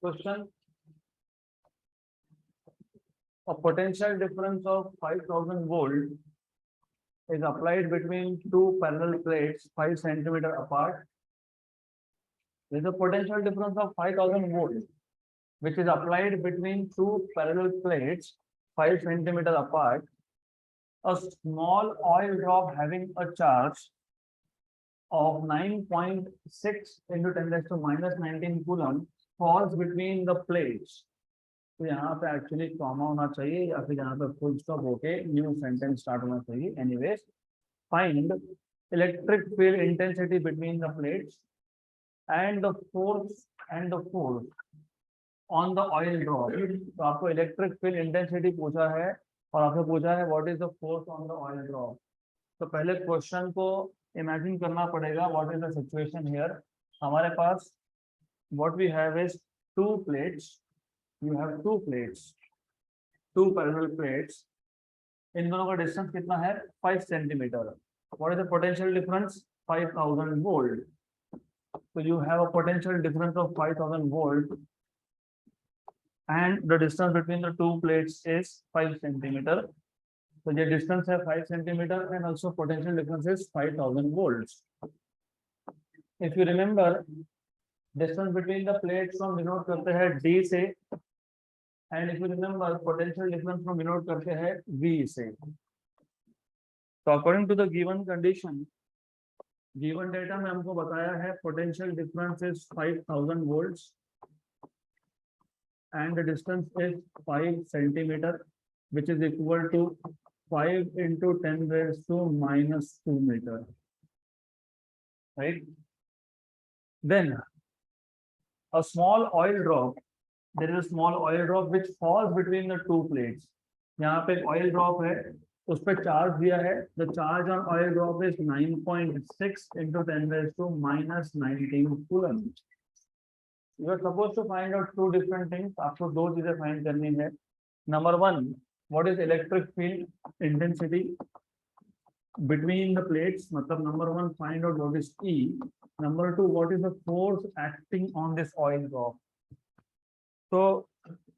Question: a potential difference of 5000 volt is applied between two parallel plates 5 centimeter apart. There is a potential difference of 5000 volt which is applied between two parallel plates 5 centimeter apart. A small oil drop having a charge of 9.6 into 10 raised to minus 19 coulomb falls between the plates. तो यहाँ पे actually comma होना चाहिए या फिर यहाँ पे full stop होके न्यू सेंटेंस स्टार्ट होना चाहिए. Anyways, find electric field intensity between the plates and the force on the oil drop. तो आपको इलेक्ट्रिक फील्ड इंटेंसिटी पूछा है और आपसे पूछा है what is the force on the oil drop. तो पहले क्वेश्चन को इमेजिन करना पड़ेगा. What is the situation here. हमारे पास what we have is two plates. You have two plates, two parallel plates. इन दोनों का डिस्टेंस कितना है? 5 centimetre. What is the potential difference? 5000 volt. So you have a potential difference of 5000 volt, and the distance between the two plates is 5 centimeter. So the distance है 5 centimeter, and also potential difference is 5000 volts. If you remember, distance between the plates हम denote करते हैं D से. And if you remember, potential difference from denote करते हैं V से. So according to the given condition, given data में हमको बताया है potential difference is 5000 volts and the distance is 5 centimeter, which is equal to 5 into 10 raised to minus 2 meter. Right? Then a small oil drop. There is a small oil drop which falls between the two plates. यहाँ पे oil drop है, उस पर charge दिया है. The charge on oil drop is 9.6 into 10 raised to minus 19 coulomb. You are supposed to find out two different things. आपको दो चीजें find करनी है. Number one, what is electric field intensity between the plates? मतलब number one, find out what is E. Number two, what is the force acting on this oil drop? तो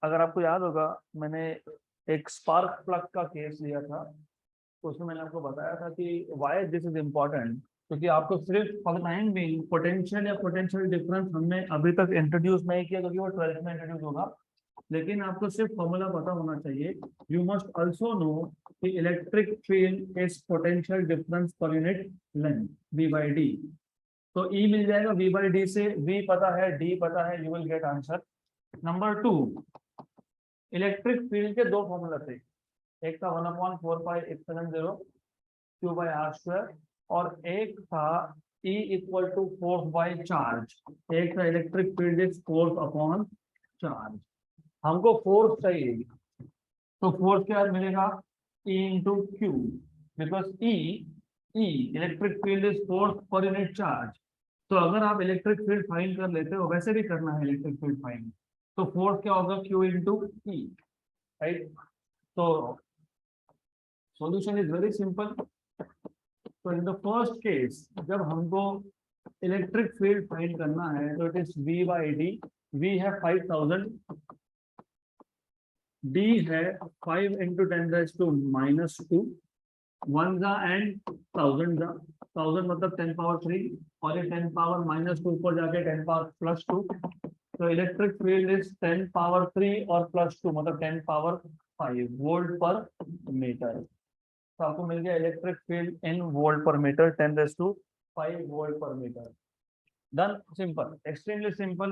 अगर आपको याद होगा, मैंने एक स्पार्क प्लग का केस लिया था. तो उसमें मैंने आपको बताया था कि व्हाई दिस इज इम्पोर्टेंट. क्योंकि आपको सिर्फ for the time being potential या पोटेंशियल डिफरेंस हमने अभी तक इंट्रोड्यूस नहीं किया, क्योंकि वो 12th में इंट्रोड्यूस होगा. लेकिन आपको सिर्फ फॉर्मूला पता होना चाहिए. यू मस्ट ऑल्सो नो कि electric field is potential difference per unit length V/D. तो E मिल जाएगा V/D से. V पता है, D पता है, you will get answer. Number two, electric field के दो फॉर्मूला थे. एक था 1/4πε0 Q/r², और एक था E equal to force by charge. एक था electric field is force upon charge. हमको फोर्स चाहिए, तो फोर्स क्या मिलेगा? E into q. Because E electric field is force per unit charge. तो अगर आप इलेक्ट्रिक फील्ड फाइंड कर लेते हो, वैसे भी करना है इलेक्ट्रिक फील्ड फाइंड, तो फोर्स क्या होगा? Q into E. राइट. तो सॉल्यूशन इज वेरी सिंपल. तो इन द फर्स्ट केस, जब हमको इलेक्ट्रिक फील्ड फाइंड करना है, तो इट इज V/D. V है 5000, D है 5 इंटू 10 raised to minus 2. 1 जा एंड 1000 जा. 1000 मतलब 10 पावर 3, और ये 10 पावर माइनस 2 ऊपर जाके 10 पावर प्लस 2. तो इलेक्ट्रिक फील्ड इज 10 पावर 3 और प्लस 2 मतलब 10 पावर 5 वोल्ट पर मीटर. तो आपको मिल गया electric field in volt per metre 10 raised to 5 volt per metre. Done. Simple, extremely simple.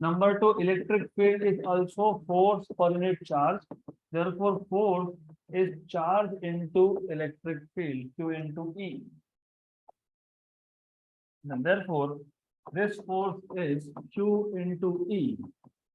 Number two, electric field is also force per unit charge. Therefore force is charge into electric field Q into E. And therefore this force is Q into E.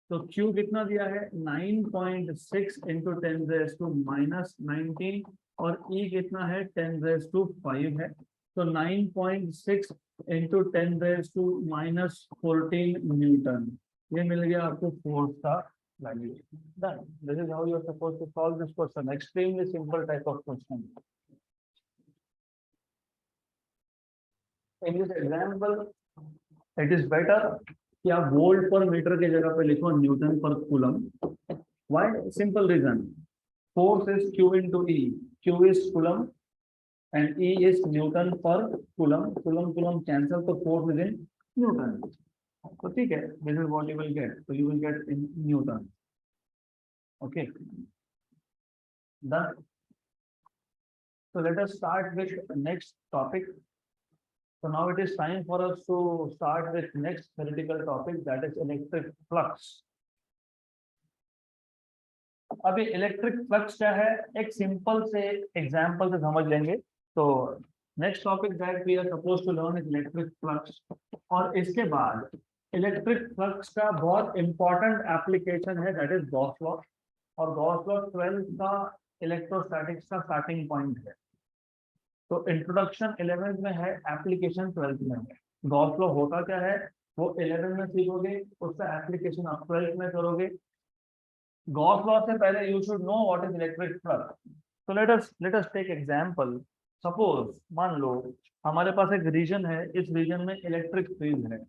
तो Q कितना दिया है? 9.6 into 10 raised to minus 19, और E कितना है? 10 raised to 5 है. तो 9.6 into 10 raised to minus 14 Newton. ये मिल गया आपको फोर्स का value. Done. This is how you are supposed to solve this question. Extremely simple type of question. In this example, it is better कि आप volt per metre की जगह पे लिखो newton per coulomb. Why? Simple reason, force is q into e, q is coulomb and E is Newton per coulomb. Coulomb cancel, so force is in Newton. So ठीक है, this is what you will get. So you will get in Newton. Okay, done. So let us start with next topic. So now it is time for us to start with next theoretical topic, that is electric flux. अभी electric flux क्या है, एक simple से example से समझ लेंगे। तो next topic that we are suppose to learn is electric flux, और इसके बाद इलेक्ट्रिक फ्लक्स का बहुत इंपॉर्टेंट एप्लीकेशन है, दैट इज गॉस लॉ। और गॉस लॉ 12th का इलेक्ट्रोस्टैटिक्स का स्टार्टिंग पॉइंट है। तो इंट्रोडक्शन 11th में है, एप्लीकेशन 12th में है। गॉस लॉ होता क्या है वो 11th में सीखोगे, उसका एप्लीकेशन आप 12th में करोगे। गॉस लॉ से पहले you should know what is electric flux. So let us take example. Suppose मान लो हमारे पास एक रीजन है, इस रीजन में इलेक्ट्रिक फील्ड है,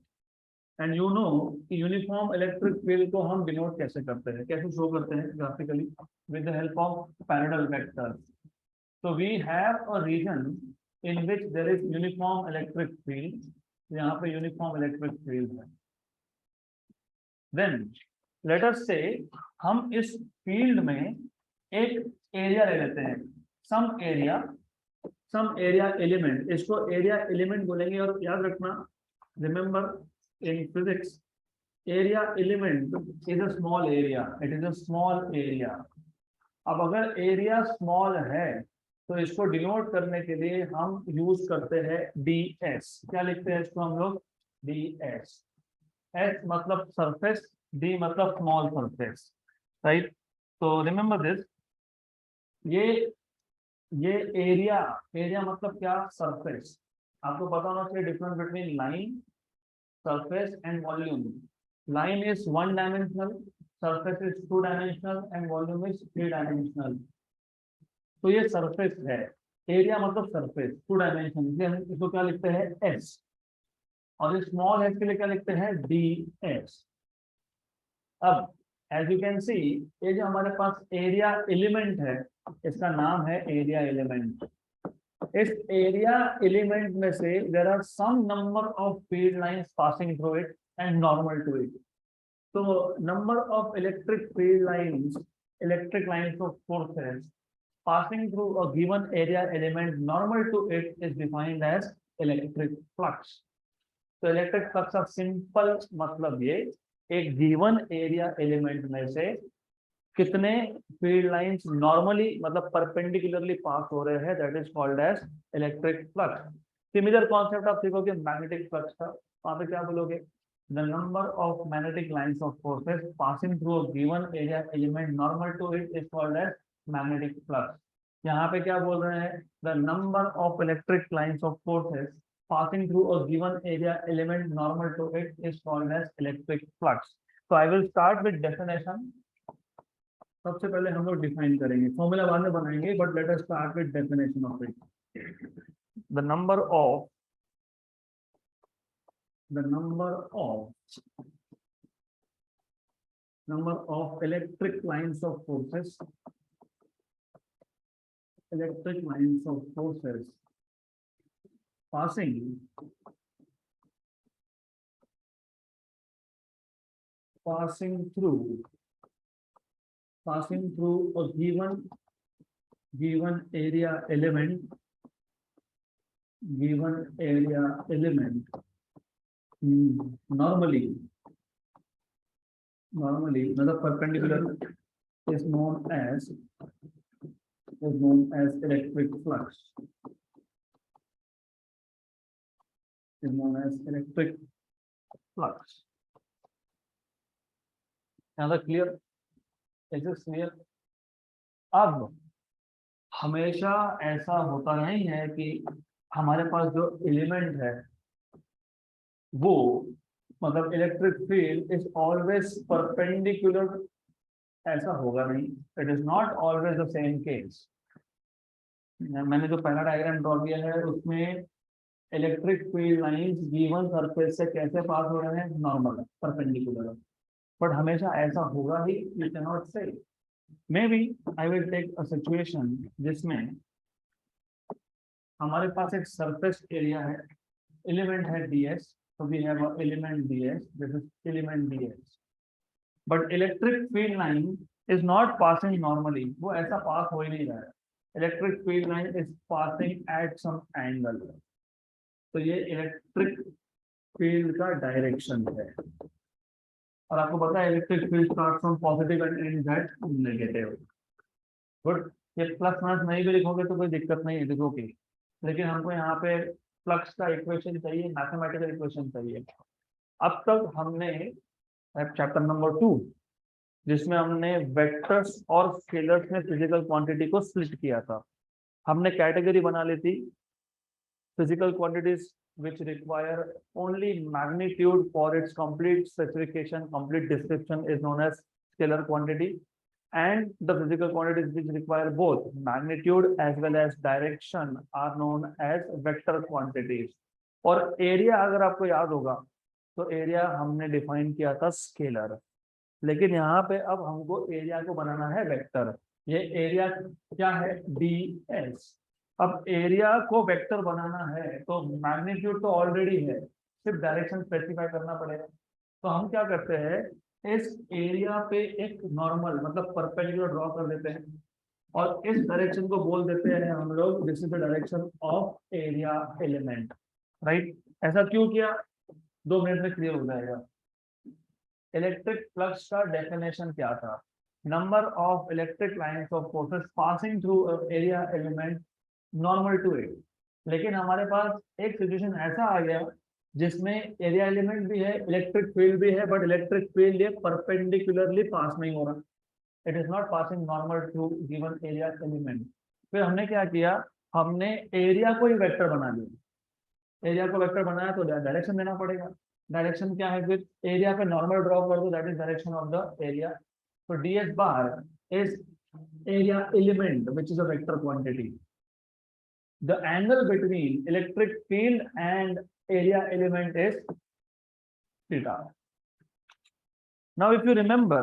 एंड यू नो कि यूनिफॉर्म इलेक्ट्रिक फील्ड को हम डिनोट कैसे करते हैं, कैसे शो करते हैं graphically, with the help of parallel vectors. So we have a region in which there is uniform electric field. यहाँ पे यूनिफॉर्म इलेक्ट्रिक फील्ड है. Then let us say हम इस फील्ड में एक एरिया ले लेते हैं, सम एरिया एलिमेंट, इसको एरिया एलिमेंट बोलेंगे. और याद रखना, remember in physics area element is a small area, it is a small area. अब अगर एरिया स्मॉल है तो इसको डिनोट करने के लिए हम यूज करते हैं ds. क्या लिखते हैं इसको हम लोग? ds. S मतलब सरफेस, D मतलब स्मॉल सरफेस, राइट? तो रिमेंबर दिस, ये एरिया मतलब क्या? सरफेस. आपको पता होना चाहिए difference between line, surface and volume. Line is one dimensional, surface is two dimensional and volume is three dimensional. तो ये सरफेस है, एरिया मतलब सरफेस, टू डायमेंशन, इसलिए हम इसको क्या लिखते हैं? S. और इस स्मॉल एस के लिए क्या लिखते हैं? ds. अब एज यू कैन सी, ये जो हमारे पास एरिया एलिमेंट है, इसका नाम है एरिया एलिमेंट. इस एरिया एलिमेंट में से there are some number of field lines passing through it and normal to it. तो number of electric lines of forces passing through a given area element normal to it is defined as electric flux. तो electric flux का simple मतलब ये, एक given area element में से कितने field lines normally मतलब परपेंडिकुलरली पास हो रहे हैं, that is called as electric flux. Similar concept आप सीखोगे मैग्नेटिक फ्लक्स का. वहां पे क्या बोलोगे? The number of magnetic lines of forces passing through a given area element normal to it is called as magnetic flux. यहाँ पे क्या बोल रहे हैं? The number of electric lines of forces passing through a given area element normal to it is called as electric flux. तो I will start with definition. सबसे पहले हम लोग डिफाइन करेंगे, फॉर्मूला बाद में बनाएंगे, but let us start with definition of it. The number of electric lines of forces passing through a given area element normally another perpendicular is known as electric flux. Is known as electric flux. Another clear? Is this clear? अब हमेशा ऐसा होता नहीं है कि हमारे पास जो element है वो मतलब electric field is always perpendicular, ऐसा होगा नहीं. It is not always the same case. मैंने जो पहला डायग्राम ड्रॉ किया है उसमें electric field lines given surface से कैसे पास हो रहे हैं, नॉर्मल परपेंडिकुलर, बट हमेशा ऐसा होगा ही, you can not say. Maybe I will take a situation जिसमें हमारे पास एक सरफेस एरिया है, एलिमेंट है ds, so we have a element ds, this is element ds, but electric field line is not passing normally, वो ऐसा पास हो ही नहीं रहा है, electric field line is passing at some angle, तो ये इलेक्ट्रिक फील्ड का डायरेक्शन है। और आपको पता है electric field start from positive and ends at negative. Good, ये प्लस माइनस नहीं भी लिखोगे तो कोई दिक्कत नहीं है, लिखोगे, लेकिन हमको यहाँ पे फ्लक्स का इक्वेशन चाहिए, मैथमेटिकल इक्वेशन चाहिए। अब तक हमने चैप्टर नंबर 2 जिसमें हमने वेक्टर्स और स्केलर्स में फिजिकल क्वांटिटी को स्प्लिट किया था, हमने कैटेगरी बना ली थी physical quantities which require only magnitude for its complete specification, complete description is known as scalar quantity, and the physical quantities which require both magnitude as well as direction are known as vector quantities। और area अगर आपको याद होगा तो area हमने define किया था scalar, लेकिन यहाँ पे अब हमको एरिया को बनाना है वेक्टर। ये एरिया क्या है, ds। अब एरिया को वेक्टर बनाना है तो मैग्नीट्यूड तो ऑलरेडी है, सिर्फ डायरेक्शन स्पेसिफाई करना पड़ेगा। तो हम क्या करते हैं, इस एरिया पे एक नॉर्मल मतलब परपेंडिकुलर ड्रॉ कर देते हैं और इस डायरेक्शन को बोल देते हैं हम लोग this is the direction of area element, right. ऐसा क्यों किया, 2 मिनट में क्लियर हो जाएगा। इलेक्ट्रिक फ्लक्स का डेफिनेशन क्या था, number of electric lines of forces passing through area element normal to it. लेकिन हमारे पास एक सिचुएशन ऐसा आ गया जिसमें एरिया एलिमेंट भी है, इलेक्ट्रिक फील्ड भी है, बट इलेक्ट्रिक फील्ड ये परपेंडिकुलरली पास नहीं हो रहा, it is not passing normal to given area element. फिर हमने क्या किया, हमने एरिया को ही वेक्टर बना दिया। एरिया को वेक्टर बनाया तो डायरेक्शन देना पड़ेगा, डायरेक्शन क्या है, फिर एरिया पे नॉर्मल ड्रॉ कर दो, that is direction of the area. तो ds bar is area element which is a vector quantity. The angle between electric field and area element is theta. Now if you remember,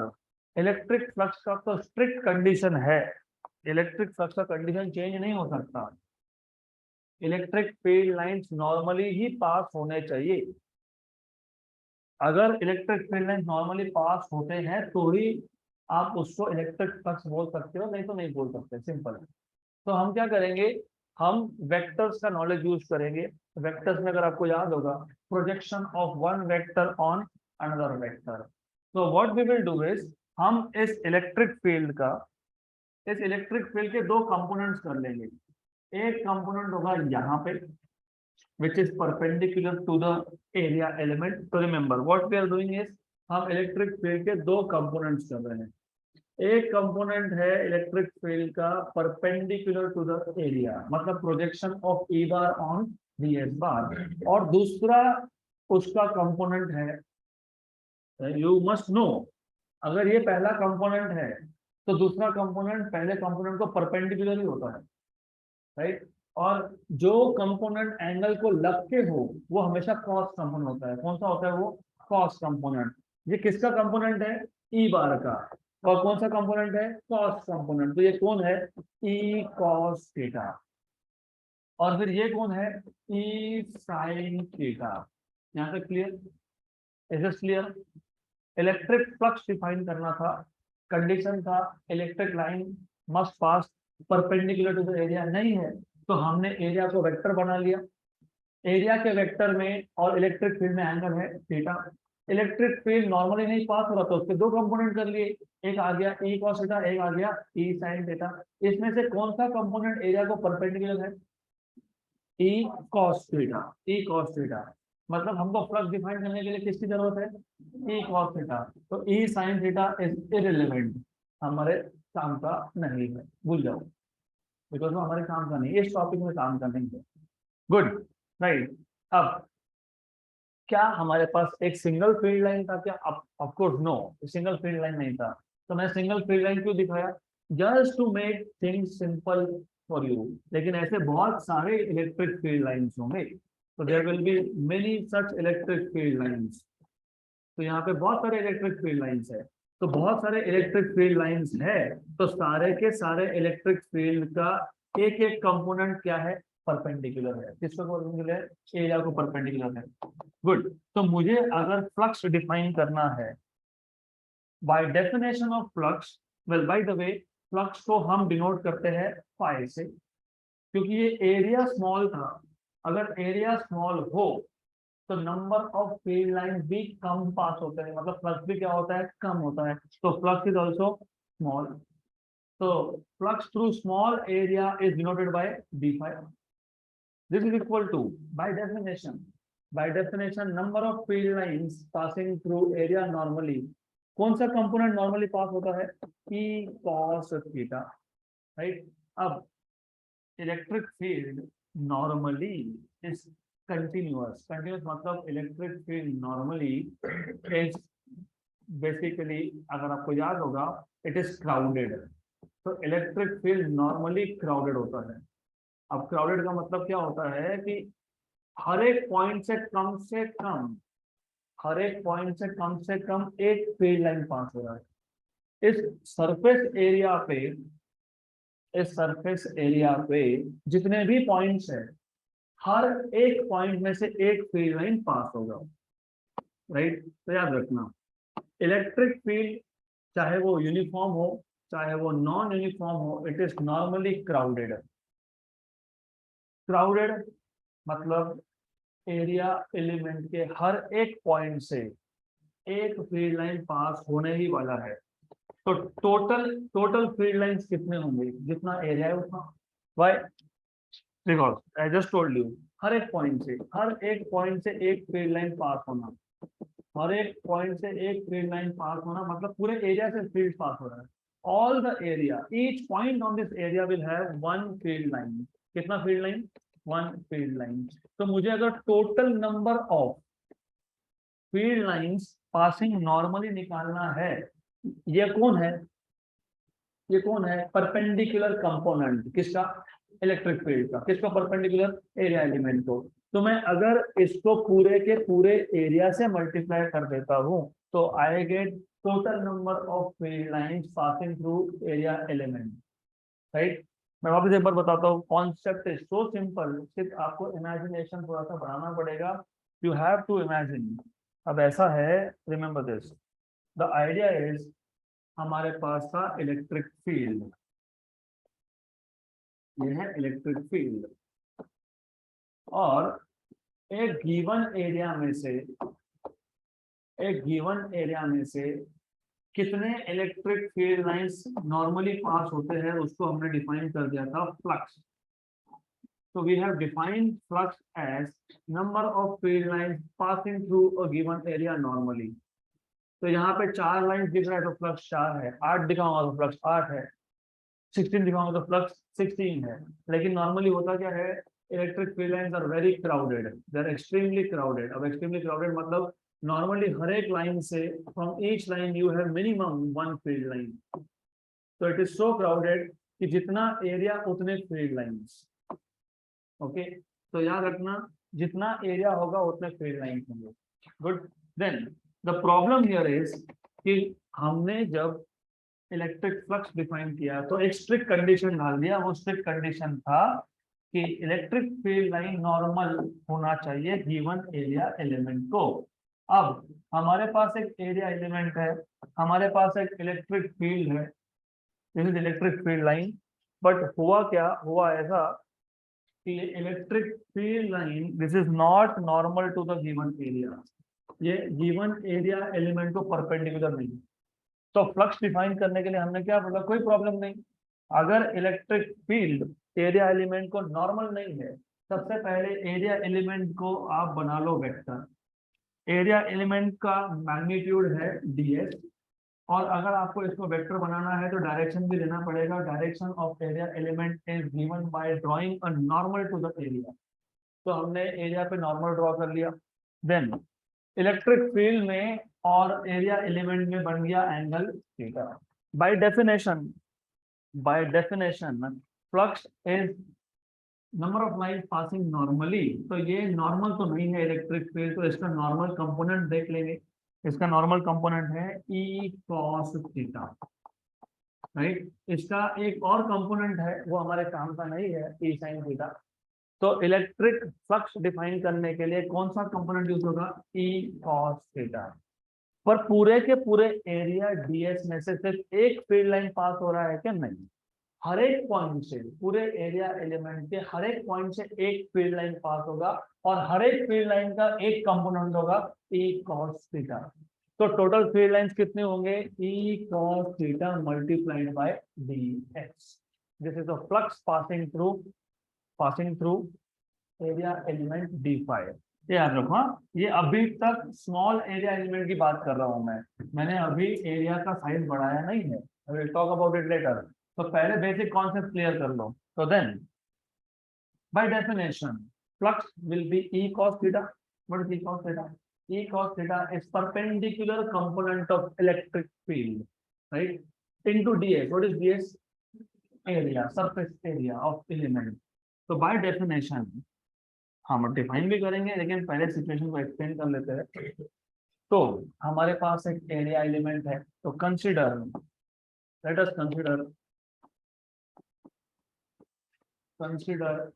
electric flux का तो strict condition है, electric flux का condition change नहीं हो सकता, electric field lines normally ही पास होने चाहिए। अगर इलेक्ट्रिक फील्ड लाइन नॉर्मली पास होते हैं तो ही आप उसको इलेक्ट्रिक फ्लक्स बोल सकते हो, नहीं तो नहीं बोल सकते, सिंपल है। तो हम क्या करेंगे, हम वेक्टर्स का नॉलेज यूज करेंगे। वेक्टर्स में अगर आपको याद होगा, projection of one vector on another vector. तो what we will do is, हम इस इलेक्ट्रिक फील्ड के 2 कंपोनेंट्स कर लेंगे। एक कंपोनेंट होगा यहाँ पे which is perpendicular to the area element। तो remember what we are doing is, हम इलेक्ट्रिक फील्ड के 2 कंपोनेंट्स कर रहे हैं। एक कंपोनेंट है इलेक्ट्रिक फील्ड का परपेंडिकुलर टू द एरिया, मतलब projection of E bar on ds बार, और दूसरा उसका कंपोनेंट है, यू मस्ट नो, अगर ये पहला कंपोनेंट है तो दूसरा कंपोनेंट पहले कंपोनेंट को परपेंडिकुलर ही होता है, राइट। और जो कंपोनेंट एंगल को लग के हो वो हमेशा कॉस कंपोनेंट होता है। कौन सा होता है वो, कॉस कंपोनेंट। ये किसका कंपोनेंट है, ई बार का, और कौन सा कंपोनेंट है, कॉस कंपोनेंट। तो ये कौन है, ई कॉस थीटा, और फिर ये कौन है, ई साइन थीटा। यहाँ तक clear, is it clear. Electric flux define करना था, कंडीशन था electric line must pass perpendicular to the area, नहीं है तो हमने एरिया को वेक्टर बना लिया। एरिया के वेक्टर में और इलेक्ट्रिक फील्ड में एंगल है थीटा। इलेक्ट्रिक फील्ड नॉर्मली नहीं पास हो रहा तो उसके 2 कंपोनेंट कर लिए, एक आ गया ई कॉस थीटा, एक आ गया ई साइन थीटा। इसमें से कौन सा कंपोनेंट एरिया को परपेंडिकुलर है, ई कॉस थीटा। ई कॉस थीटा मतलब हमको फ्लक्स डिफाइन करने के लिए किसकी जरूरत है, ई कॉस थीटा। तो ई साइन थीटा इज इररिलेवेंट, हमारे काम का नहीं है, भूल जाओ, बिकॉज वो हमारे काम का नहीं, इस टॉपिक में काम का नहीं है। Good, right. अब क्या हमारे पास एक सिंगल फील्ड लाइन था क्या, of course no, single field line नहीं था। तो मैं सिंगल फील्ड लाइन क्यों दिखाया, just to make things simple for you. लेकिन ऐसे बहुत सारे इलेक्ट्रिक फील्ड लाइंस होंगे, तो there will be many such electric field lines. तो यहाँ पे बहुत सारे इलेक्ट्रिक फील्ड लाइंस है। तो बहुत सारे इलेक्ट्रिक फील्ड लाइंस है, तो सारे के सारे इलेक्ट्रिक फील्ड का एक एक कंपोनेंट क्या है, परपेंडिकुलर है। किसको परपेंडिकुलर है, एरिया को परपेंडिकुलर है। गुड। तो मुझे अगर फ्लक्स डिफाइन करना है, by definition of flux, well by the way flux को हम डिनोट करते हैं फाई से, क्योंकि ये एरिया स्मॉल था। अगर एरिया स्मॉल हो तो नंबर ऑफ फील्ड लाइन भी कम पास होते हैं, मतलब फ्लक्स भी क्या होता है, कम होता है। तो फ्लक्स इज ऑल्सो स्मॉल। तो flux through small area is denoted by d phi. This is equal to, by definition, number of field lines passing through area normally. कौन सा कंपोनेंट नॉर्मली पास होता है, E cos थीटा, राइट। अब electric field normally is continuous. Continuous मतलब electric field normally is basically, अगर आपको याद होगा, इट इज क्राउडेड। तो इलेक्ट्रिक फील्ड नॉर्मली क्राउडेड होता है। अब क्राउडेड का मतलब क्या होता है कि हर एक पॉइंट से कम, हर एक पॉइंट से कम एक फील्ड लाइन पास हो रहा है। इस सरफेस एरिया पे, इस सरफेस एरिया पे जितने भी पॉइंट्स हैं, हर एक पॉइंट में से एक फील्ड लाइन पास होगा, राइट। तो याद रखना, इलेक्ट्रिक फील्ड चाहे वो यूनिफॉर्म हो चाहे वो नॉन यूनिफॉर्म हो, it is normally crowded. Crowded मतलब एरिया एलिमेंट के हर एक पॉइंट से एक फील्ड लाइन पास होने ही वाला है। तो टोटल फील्ड लाइंस कितने होंगे, जितना एरिया है उतना। Why, because I just told you, हर एक पॉइंट से एक फील्ड लाइन पास होना, हर एक पॉइंट से एक फील्ड लाइन पास होना मतलब पूरे एरिया से फील्ड पास हो रहा है। All the area, each point on this area will have one field line. कितना field line, one field line. तो मुझे अगर total number of field lines passing normally निकालना है, ये कौन है, ये कौन है, परपेंडिकुलर कंपोनेंट किसका, इलेक्ट्रिक फील्ड का। किसको परपेंडिकुलर, एरिया एलिमेंट को। तो मैं अगर इसको पूरे के पूरे एरिया से मल्टीप्लाई कर देता हूं, तो I get total number of field lines passing through area element, right. मैं वापस एक बार बताता हूँ, कॉन्सेप्ट इज सो सिंपल, सिर्फ आपको इमेजिनेशन थोड़ा सा बढ़ाना पड़ेगा। You have to imagine. अब ऐसा है, remember this, the idea is, हमारे पास था इलेक्ट्रिक फील्ड, ये है इलेक्ट्रिक फील्ड, और एक गिवन एरिया में से, एक गिवन एरिया में से कितने इलेक्ट्रिक फील्ड लाइंस नॉर्मली पास होते हैं, उसको हमने डिफाइन कर दिया था flux. So we have defined flux as number of field lines passing through a given area normally. तो यहाँ पे 4 लाइन दिख रहा है तो फ्लक्स 4 है, 8 दिखाऊंगा तो फ्लक्स 8 है, 16 दिखाऊंगा तो फ्लक्स 16 है। लेकिन नॉर्मली होता क्या है, electric field lines are very crowded, they are extremely crowded. अब एक्सट्रीमली क्राउडेड मतलब नॉर्मली हर एक लाइन से, from each line you have minimum one field line. तो इट इज सो क्राउडेड कि जितना एरिया उतने फील्ड लाइंस। ओके, तो याद रखना, जितना एरिया होगा उतने फील्ड लाइन होंगे। Good. Then the problem here is कि हमने जब इलेक्ट्रिक फ्लक्स डिफाइन किया तो एक स्ट्रिक्ट कंडीशन डाल दिया। वो स्ट्रिक्ट कंडीशन था कि इलेक्ट्रिक फील्ड लाइन नॉर्मल होना चाहिए गिवन एरिया एलिमेंट को। अब हमारे पास एक एरिया एलिमेंट है, हमारे पास एक इलेक्ट्रिक फील्ड है, this is electric field line. But हुआ क्या, हुआ ऐसा कि electric field line this is not normal to the given area, ये गिवन एरिया एलिमेंट को परपेंडिकुलर नहीं। तो फ्लक्स डिफाइन करने के लिए हमने क्या बोला, कोई प्रॉब्लम नहीं, अगर इलेक्ट्रिक फील्ड एरिया एलिमेंट को नॉर्मल नहीं है, सबसे पहले एरिया एलिमेंट को आप बना लो वेक्टर। एरिया एलिमेंट का मैग्नीट्यूड है ds, और अगर आपको इसको वेक्टर बनाना है तो डायरेक्शन भी लेना पड़ेगा। Direction of area element is given by drawing a normal to the area. तो हमने एरिया पे नॉर्मल ड्रॉ कर लिया। देन इलेक्ट्रिक फील्ड में और एरिया एलिमेंट में बन गया angle theta. Bye definition flux is number of line passing normally, तो ये नॉर्मल तो नहीं है इलेक्ट्रिक फील्ड, तो इसका नॉर्मल कंपोनेंट देख लेंगे। इसका नॉर्मल कंपोनेंट है ई कॉस थीटा, राइट। इसका एक और कंपोनेंट है, वो हमारे काम का नहीं है, ई साइन थीटा। तो इलेक्ट्रिक फ्लक्स डिफाइन करने के लिए कौन सा कंपोनेंट यूज होगा, ई कॉस थीटा। पर पूरे के पूरे एरिया डीएस में से सिर्फ एक फील्ड लाइन पास हो रहा है क्या, नहीं। हर एक पॉइंट से, पूरे एरिया एलिमेंट के हर एक पॉइंट से एक फील्ड लाइन पास होगा, और हर एक फील्ड लाइन का एक कंपोनेंट होगा ई कॉस थीटा। तो टोटल फील्ड लाइंस कितने होंगे, ई cos theta multiplied by D x. This is the flux passing through area element D five. ये याद रखो हाँ। ये अभी तक स्मॉल एरिया एलिमेंट की बात कर रहा हूं मैंने अभी एरिया का साइज बढ़ाया नहीं है, I will talk about it later. तो पहले बेसिक कॉन्सेप्ट क्लियर कर लो। तो then by definition flux will be E cos theta. What is e cos theta? E cos theta is perpendicular component of electric field, right, into ds. What is ds? Area, surface area of element. तो by definition हम define भी करेंगे, लेकिन पहले situation को explain कर लेते हैं। तो हमारे पास एक एरिया एलिमेंट है, तो consider, let us consider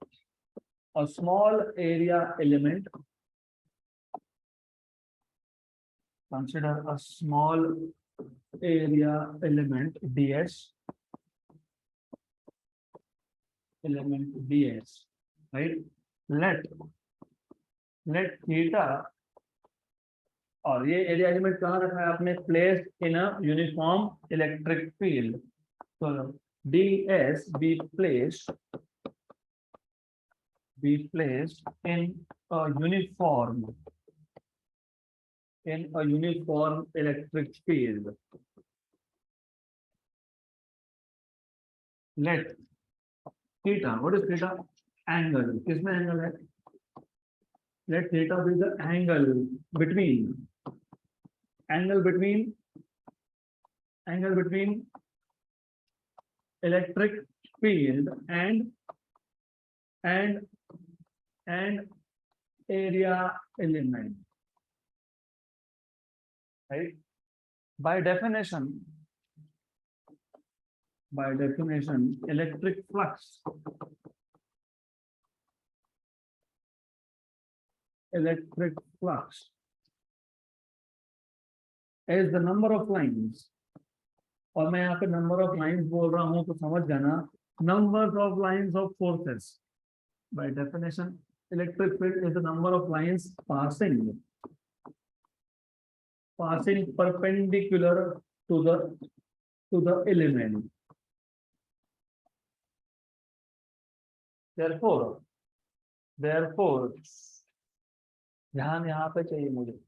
a small area element, consider a small area element ds, right, let theta, और ये एरिया एलिमेंट कहाँ रखा है आपने, place in a uniform electric field. तो ds be placed in a uniform electric field. Let theta, what is theta? Angle, किसमें angle है, let theta be the angle between electric field and area element, right? By definition electric flux is the number of lines, और मैं यहाँ पे number of lines बोल रहा हूँ तो समझ जाना, number of lines of forces. By definition electric field is the number of lines passing perpendicular to the element. Therefore ध्यान यहाँ पे चाहिए मुझे,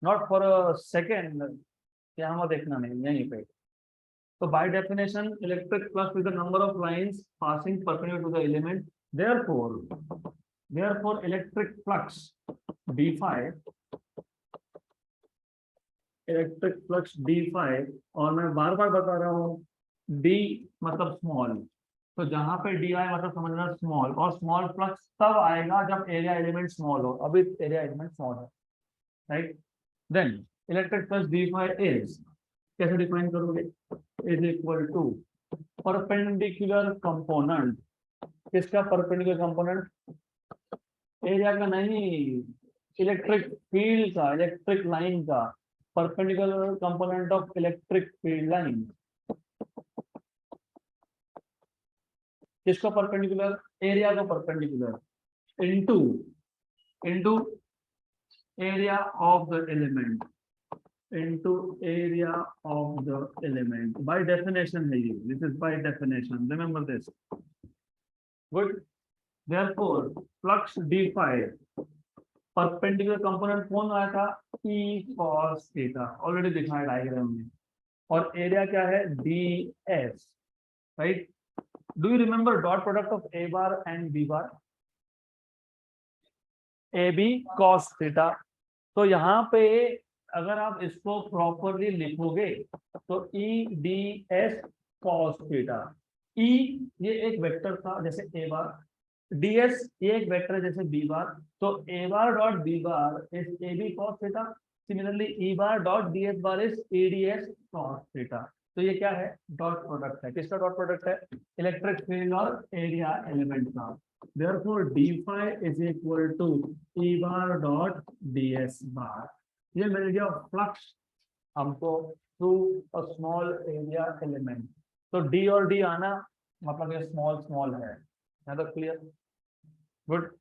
नॉट फॉर अ सेकेंड, यहाँ देखना नहीं, यहीं पे। तो by definition electric flux is the number of lines passing perpendicular to the element. Therefore electric flux d phi, और मैं बार बार बता रहा हूँ d मतलब स्मॉल, तो जहां पे डी आई मतलब समझना स्मॉल, और स्मॉल फ्लक्स तब आएगा जब एरिया एलिमेंट स्मॉल हो, अभी एरिया एलिमेंट स्मॉल है, right. Then electric flux d phi is, कैसे डिफाइन करोगे, is equal to perpendicular component, किसका परपेंडिकुलर कंपोनेंट, एरिया का नहीं, इलेक्ट्रिक फील्ड का, इलेक्ट्रिक लाइन का perpendicular component of electric field line. किसको परपेंडिकुलर, एरिया को perpendicular, into area of the element, by definition है ये, this is by definition, remember this, good. Therefore flux d phi, perpendicular component कौन आया था, ई cos theta, already दिखाया diagram में, और एरिया क्या है, D S, right. Do you remember dot product of a bar and b bar? ab cos theta। तो यहाँ पे अगर आप इसको प्रॉपरली लिखोगे तो e d s cos theta, e ये एक वेक्टर था जैसे a बार, ds ये एक वेक्टर है जैसे b बार, तो a bar dot b bar is ab cos theta, similarly e bar dot ds bar is ads cos theta. तो ये क्या है, डॉट प्रोडक्ट है, किसका डॉट प्रोडक्ट है, इलेक्ट्रिक फील्ड और एरिया एलिमेंट का। therefore d phi is equal to e bar dot ds बार। ये मिल गया फ्लक्स हमको through a small area element. तो डी और डी आना मतलब ये स्मॉल स्मॉल है तो क्लियर, गुड।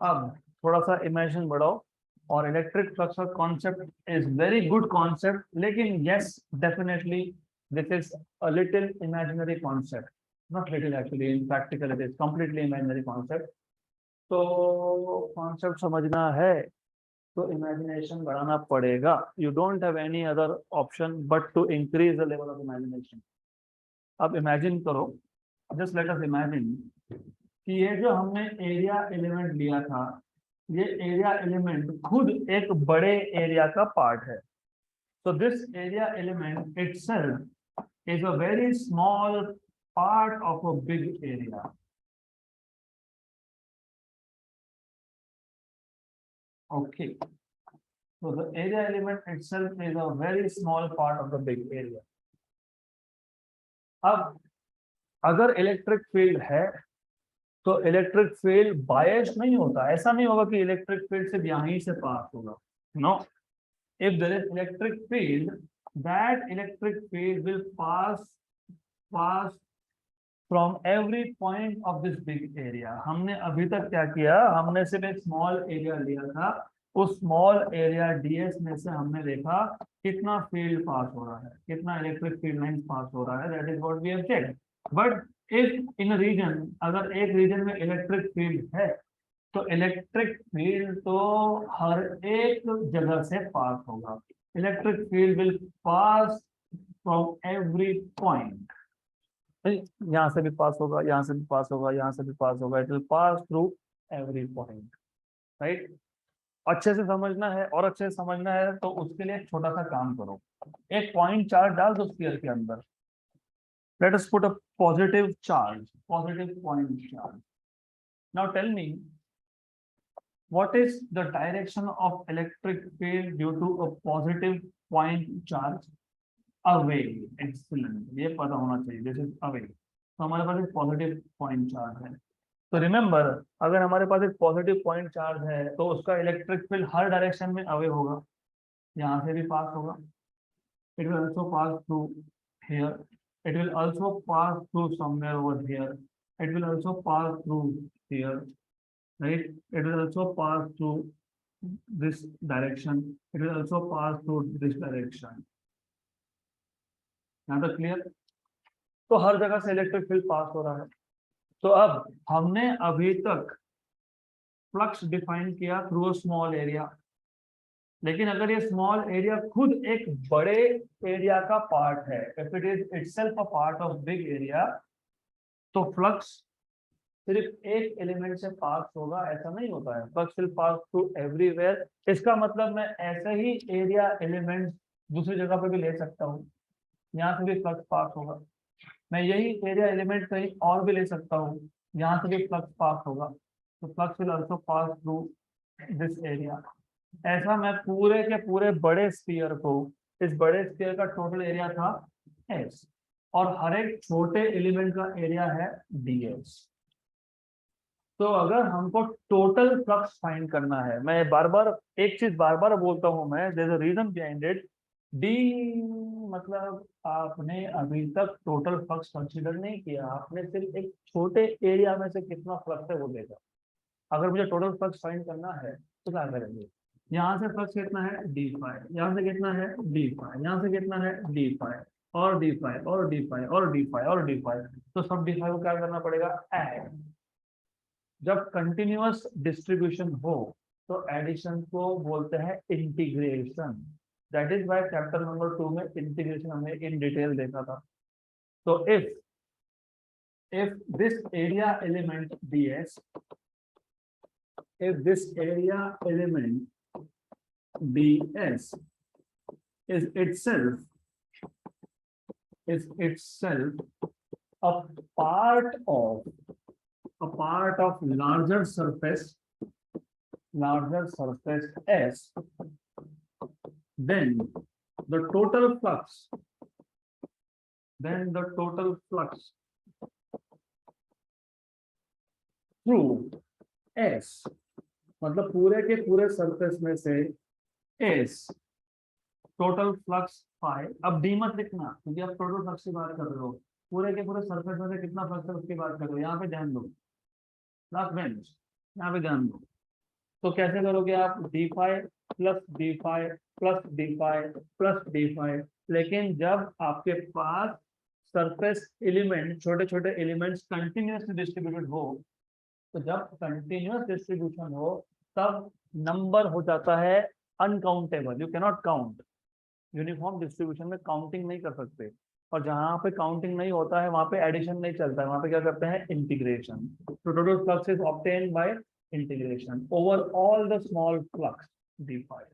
अब थोड़ा सा इमेजिन बढ़ाओ, और इलेक्ट्रिक फ्लक्स का concept is very good concept, लेकिन yes definitely this is a little imaginary concept, not little actually, in practical it is completely imaginary concept. तो कॉन्सेप्ट समझना है तो इमेजिनेशन बढ़ाना पड़ेगा, you don't have any other option but to increase the level of imagination. अब imagine करो, just let us imagine कि ये जो हमने एरिया एलिमेंट लिया था, ये एरिया एलिमेंट खुद एक बड़े एरिया का पार्ट है। so this area element itself is a very small part of a big area. Okay, so the area element itself is a very small part of the big area. अब अगर electric field है तो electric field biased नहीं होता, ऐसा नहीं होगा कि इलेक्ट्रिक फील्ड सिर्फ यहीं से पास होगा, no. if there is electric field, that electric field will pass from every point of this big area। हमने अभी तक क्या किया, हमने सिर्फ एक स्मॉल एरिया लिया था, उस स्मॉल एरिया ds में से हमने देखा कितना फील्ड पास हो रहा है, कितना इलेक्ट्रिक फील्ड लाइन पास हो रहा है, that is what we have checked. But if in region, अगर एक रीजन में इलेक्ट्रिक फील्ड है तो इलेक्ट्रिक फील्ड तो हर एक जगह से पास होगा, electric field will pass from every point, यहाँ से भी पास होगा, यहाँ से भी पास होगा, यहाँ से भी पास होगा, it will pass through every point, right. अच्छे से समझना है, और अच्छे से समझना है तो उसके लिए एक छोटा सा काम करो, एक पॉइंट चार्ज डाल दो स्फीयर के अंदर। Let us put a positive charge, positive point charge. Now tell me, what is the direction of electric field due to a positive point charge? Away। Excellent, ये पता होना चाहिए, this is away। तो हमारे पास एक पॉजिटिव पॉइंट चार्ज है, तो रिमेंबर अगर हमारे पास एक पॉजिटिव पॉइंट चार्ज है तो उसका इलेक्ट्रिक फील्ड हर डायरेक्शन में अवे होगा, यहाँ से भी पास होगा, it will also pass through here, it will also pass through somewhere over here, it will also pass through here, right, it will also pass through this direction, it will also pass through this direction। यहाँ तक clear, तो हर जगह से electric field पास हो रहा है। तो अब हमने अभी तक फ्लक्स डिफाइन किया थ्रू अ स्मॉल एरिया, लेकिन अगर ये स्मॉल एरिया खुद एक बड़े एरिया का पार्ट है, if it is itself a part of big area, तो फ्लक्स सिर्फ एक एलिमेंट से पास होगा ऐसा नहीं होता है, flux will pass through everywhere. इसका मतलब मैं ऐसे ही एरिया एलिमेंट दूसरी जगह पे भी ले सकता हूँ, यहाँ से भी फ्लक्स पास होगा, मैं यही एरिया एलिमेंट कहीं और भी ले सकता हूँ, यहाँ से भी फ्लक्स पास होगा, तो flux will also pass through this area. ऐसा मैं पूरे के पूरे बड़े स्फीयर को, इस बड़े स्फीयर का टोटल एरिया था S, और हर एक छोटे एलिमेंट का एरिया है ds। तो अगर हमको टोटल फ्लक्स फाइंड करना है, मैं बार बार एक चीज बार बार बोलता हूं मैं, there is a region behind it, d मतलब आपने अभी तक टोटल फ्लक्स कंसीडर नहीं किया, आपने सिर्फ एक छोटे एरिया में से कितना फ्लक्स है वो देखा। अगर मुझे टोटल फ्लक्स फाइंड करना है तो क्या करेंगे, यहाँ से फ्लक्स कितना है डी फाइव, यहाँ से कितना है डी फाइव, यहाँ से कितना है डी फाइव, और डी फाइव, और डी फाइव, और डी फाइव, और डी फाइव, तो सब डी फाइव को क्या करना पड़ेगा, ऐड। जब कंटिन्यूअस डिस्ट्रीब्यूशन हो तो एडिशन को बोलते हैं integration, that is why chapter number 2 में इंटीग्रेशन हमने इन डिटेल देखा था। तो if this area element ds, if this area element ds is itself a part of a part of larger surface S, then the total flux through S, मतलब पूरे के पूरे surface में से S टोटल फ्लक्स फाई। अब D मत लिखना क्योंकि आप टोटल फ्लक्स की बात कर रहे हो, पूरे के पूरे सरफेस में से कितना फ्लक्स है उसकी बात कर रहे हो। यहाँ पे ध्यान दो, लास्ट बेंच, यहाँ पे ध्यान दो। तो कैसे करोगे आप, D five plus D five plus D five plus D five. लेकिन जब आपके पास सरफेस एलिमेंट, छोटे छोटे एलिमेंट्स कंटिन्यूसली डिस्ट्रीब्यूटेड हो, तो जब कंटिन्यूस डिस्ट्रीब्यूशन हो तब नंबर हो जाता है uncountable, you can not count. Uniform distribution में काउंटिंग नहीं कर सकते, और जहां पे काउंटिंग नहीं होता है वहां पे एडिशन नहीं चलता है, वहां पे क्या करते हैं, इंटीग्रेशन। तो total flux is obtained by integration over all the small flux d phi.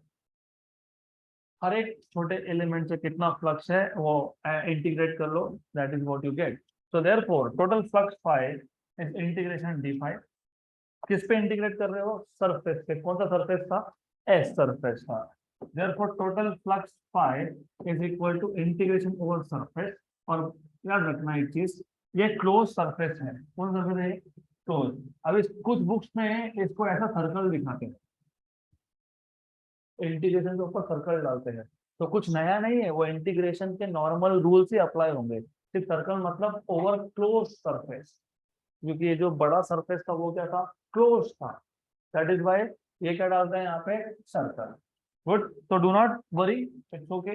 हर एक छोटे एलिमेंट से कितना फ्लक्स है वो इंटीग्रेट कर लो, that is what you get. So therefore total flux phi is integration d phi. किस पे इंटीग्रेट कर रहे हो, सरफेस पे। कौन सा सरफेस था, एस सरफेस था। Therefore total flux phi is equal to integration over surface। और याद रखना एक चीज, ये क्लोज सरफेस है। कौन सा सरफेस है, क्लोज। अब इस कुछ बुक्स में इसको ऐसा सर्कल दिखाते हैं, इंटीग्रेशन के ऊपर सर्कल डालते हैं। तो कुछ नया नहीं है, वो इंटीग्रेशन के नॉर्मल रूल्स ही अप्लाई होंगे। सिर्फ सर्कल मतलब ओवर क्लोज सरफेस, क्योंकि ये जो बड़ा सरफेस था वो क्या था, क्लोज था। दैट इज वाई ये क्या डालते हैं यहाँ पे, सर्कल। गुड, तो do not worry, it's okay.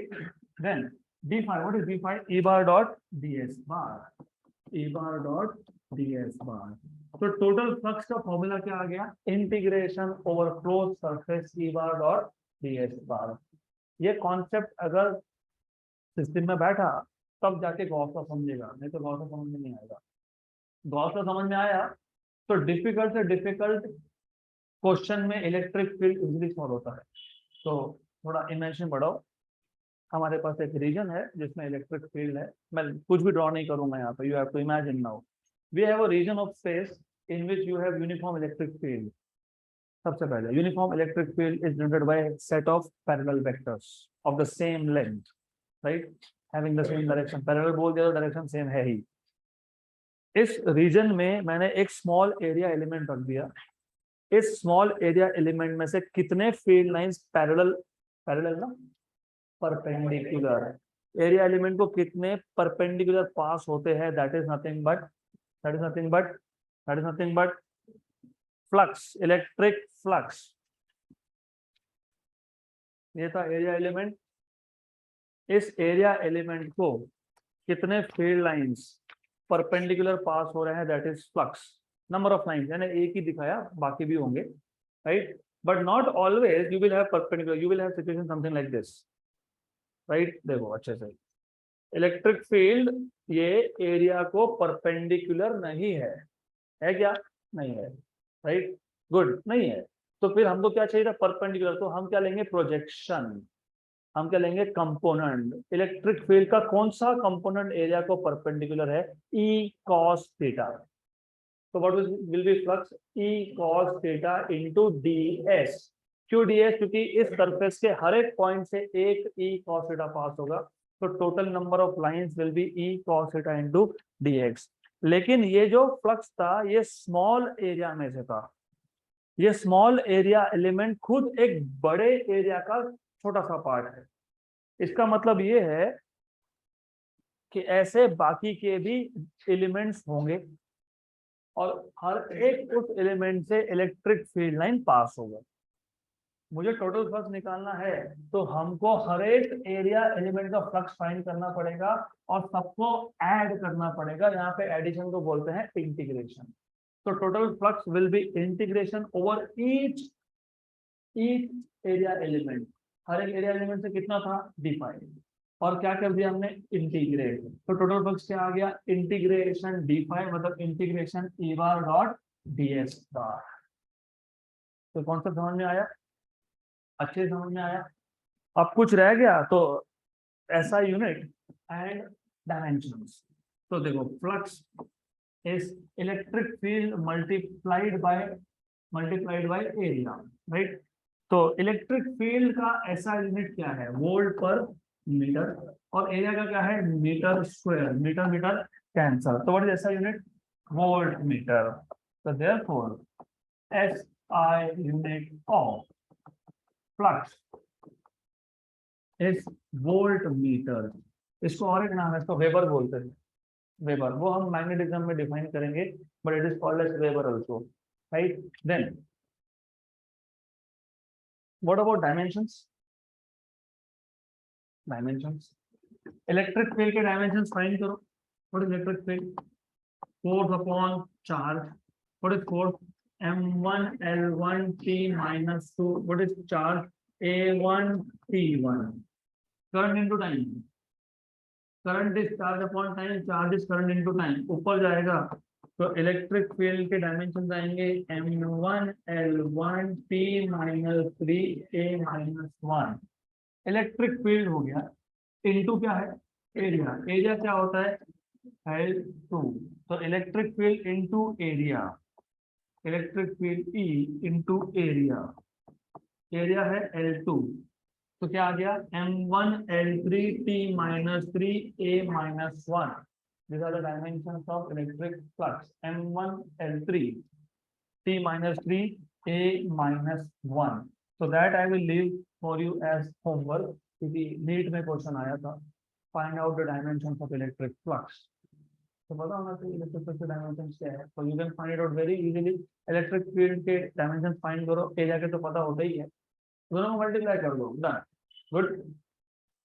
Then d phi, what is d phi, E bar dot d s bar, E bar dot d s bar. तो टोटल फ्लक्स का formula क्या आ गया, integration over close surface E bar dot d s bar. ये concept अगर system में बैठा तब जाके गॉस का समझेगा, नहीं तो गॉस का समझ में नहीं आएगा। गॉस का समझ में आया तो डिफिकल्ट से डिफिकल्ट क्वेश्चन में इलेक्ट्रिक फील्ड इजीली सॉल्व होता है। तो थोड़ा इमेजिन बढ़ाओ, हमारे पास एक रीजन है जिसमें इलेक्ट्रिक फील्ड है। मैं कुछ भी ड्रॉ नहीं करूंगा यहाँ पे, you have to imagine now. We have a region of space in which you have uniform electric field. सबसे पहले uniform electric field is generated by set of parallel vectors of the same length, right, having the same direction. Parallel बोल दिया तो direction same है ही। इस reason में मैंने एक स्मॉल एरिया एलिमेंट रख दिया। इस स्मॉल एरिया एलिमेंट में से कितने फील्ड लाइंस पैरेलल, पैरेलल ना, परपेंडिकुलर, एरिया एलिमेंट को कितने परपेंडिकुलर पास होते हैं, that is nothing but, that is nothing but, that is nothing but flux, electric flux. ये था एरिया एलिमेंट। इस एरिया एलिमेंट को कितने फील्ड लाइंस परपेंडिकुलर पास हो रहे हैं, that is flux. Number of lines, मैंने एक ही दिखाया, बाकी भी होंगे, right, but not always you will have perpendicular, you will have situation something like this, right. देखो अच्छे से, इलेक्ट्रिक फील्ड ये एरिया को परपेंडिकुलर नहीं है क्या, नहीं है, राइट, गुड, नहीं है। तो फिर हमको क्या चाहिए था, परपेंडिकुलर। तो हम क्या लेंगे, प्रोजेक्शन, हम क्या लेंगे, कंपोनेंट। इलेक्ट्रिक फील्ड का कौन सा कंपोनेंट एरिया को परपेंडिकुलर है, ई कॉस थीटा। तो what will be flux, E cos theta into ds। क्यों ds, क्योंकि इस सरफेस के हर एक पॉइंट से एक ई कॉस थीटा पास होगा। तो total number of lines will be E cos theta into dx। लेकिन ये जो फ्लक्स था ये स्मॉल एरिया में से था। ये स्मॉल एरिया एलिमेंट खुद एक बड़े एरिया का छोटा सा पार्ट है। इसका मतलब ये है कि ऐसे बाकी के भी एलिमेंट्स होंगे और हर एक उस एलिमेंट से इलेक्ट्रिक फील्ड लाइन पास होगा। मुझे टोटल फ्लक्स निकालना है तो हमको हर एक एरिया एलिमेंट का फ्लक्स फाइंड करना पड़ेगा और सबको ऐड करना पड़ेगा। यहाँ पे एडिशन को बोलते हैं इंटीग्रेशन। तो total flux will be integration over each area element. हर एक एरिया एलिमेंट से कितना था, d5, और क्या कर दिया हमने, इंटीग्रेट। तो टोटल फ्लक्स क्या आ गया, इंटीग्रेशन d5 मतलब इंटीग्रेशन e बार डॉट ds बार। तो कौन सा समझ में आया, अच्छे समझ में आया। अब कुछ रह गया तो ऐसा यूनिट एंड डायमेंशंस। तो देखो flux is electric field multiplied by area, right? तो इलेक्ट्रिक फील्ड का ऐसा यूनिट क्या है, वोल्ट पर मीटर, और एरिया का क्या है, metre square, metre metre cancel, तो व्हाट इज ऐसा यूनिट, वोल्ट मीटर। तो therefore SI unit of flux is volt metre. इसको और एक नाम है, इसको वेबर बोलते हैं, वेबर, वो हम मैग्नेटिज्म में डिफाइन करेंगे, but it is called as weber also, right. Then what about dimensions, dimensions, electric field के डायमेंशंस फाइंड करो। What is electric field, force upon charge, what is force, m1 l1 t minus 2, what is charge, a1 t1, current into time, current is charge upon time, charge is current into time, ऊपर जाएगा तो electric field के dimension आएंगे m1 l1 t minus 3 a minus 1, electric field हो गया, into क्या है, area, area क्या होता है L2, तो electric field into area, electric field E into area, area है L2, तो क्या आ गया m1 l3 t minus 3 a minus 1, these are the dimensions of electric flux, m1 l3 t minus 3 a minus 1, so that I will leave for you as homework, क्योंकि NEET में question आया था, find out the dimensions of electric flux, तो पता होना चाहिए electric flux के dimensions क्या है, तो you can find out very easily. Electric field के डायमेंशंस फाइंड करो, एरिया के तो पता होता ही है, दोनों को मल्टीप्लाई कर दो, डन, गुड।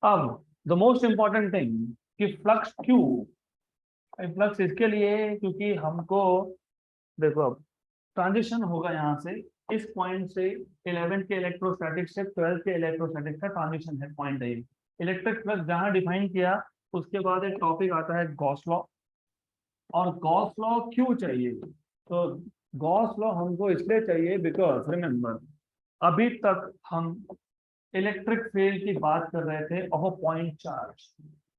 अब द मोस्ट इंपॉर्टेंट थिंग कि फ्लक्स क्यों, फ्लक्स इसके लिए क्योंकि हमको, देखो अब ट्रांजिशन होगा यहाँ से, इस पॉइंट से 11th के इलेक्ट्रोस्टैटिक से 12th के इलेक्ट्रोस्टैटिक का ट्रांजिशन है, पॉइंट है इलेक्ट्रिक फ्लक्स जहाँ डिफाइन किया, उसके बाद एक टॉपिक आता है गॉस लॉ, और गॉस लॉ क्यों चाहिए, तो गॉस लॉ हमको इसलिए चाहिए बिकॉज रिमेंबर, अभी तक हम इलेक्ट्रिक फील्ड की बात कर रहे थे ऑफ अ पॉइंट चार्ज,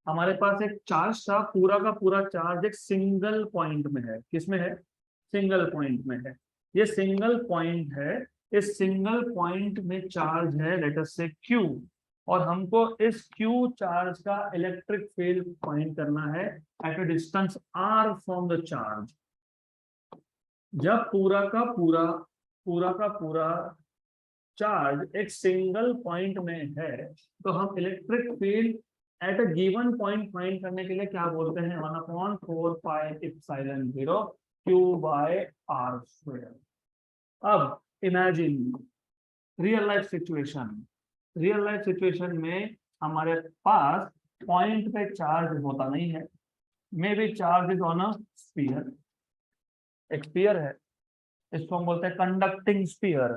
हमारे पास एक चार्ज था, पूरा का पूरा चार्ज एक सिंगल पॉइंट में है, किसमें है, सिंगल पॉइंट में है, ये सिंगल पॉइंट है, इस सिंगल पॉइंट में चार्ज है लेट अस से Q, और हमको इस Q चार्ज का इलेक्ट्रिक फील्ड फाइंड करना है at a distance r from the charge. जब पूरा का पूरा चार्ज एक सिंगल पॉइंट में है, तो हम electric field at a given point find करने के लिए क्या बोलते हैं, 1/4 pi epsilon 0 Q by r square. अब इमेजिन रियल लाइफ सिचुएशन में हमारे पास पॉइंट पे चार्ज होता नहीं है, may be charge is on a sphere, एक स्फीयर है, इसको हम बोलते हैं कंडक्टिंग स्फीयर,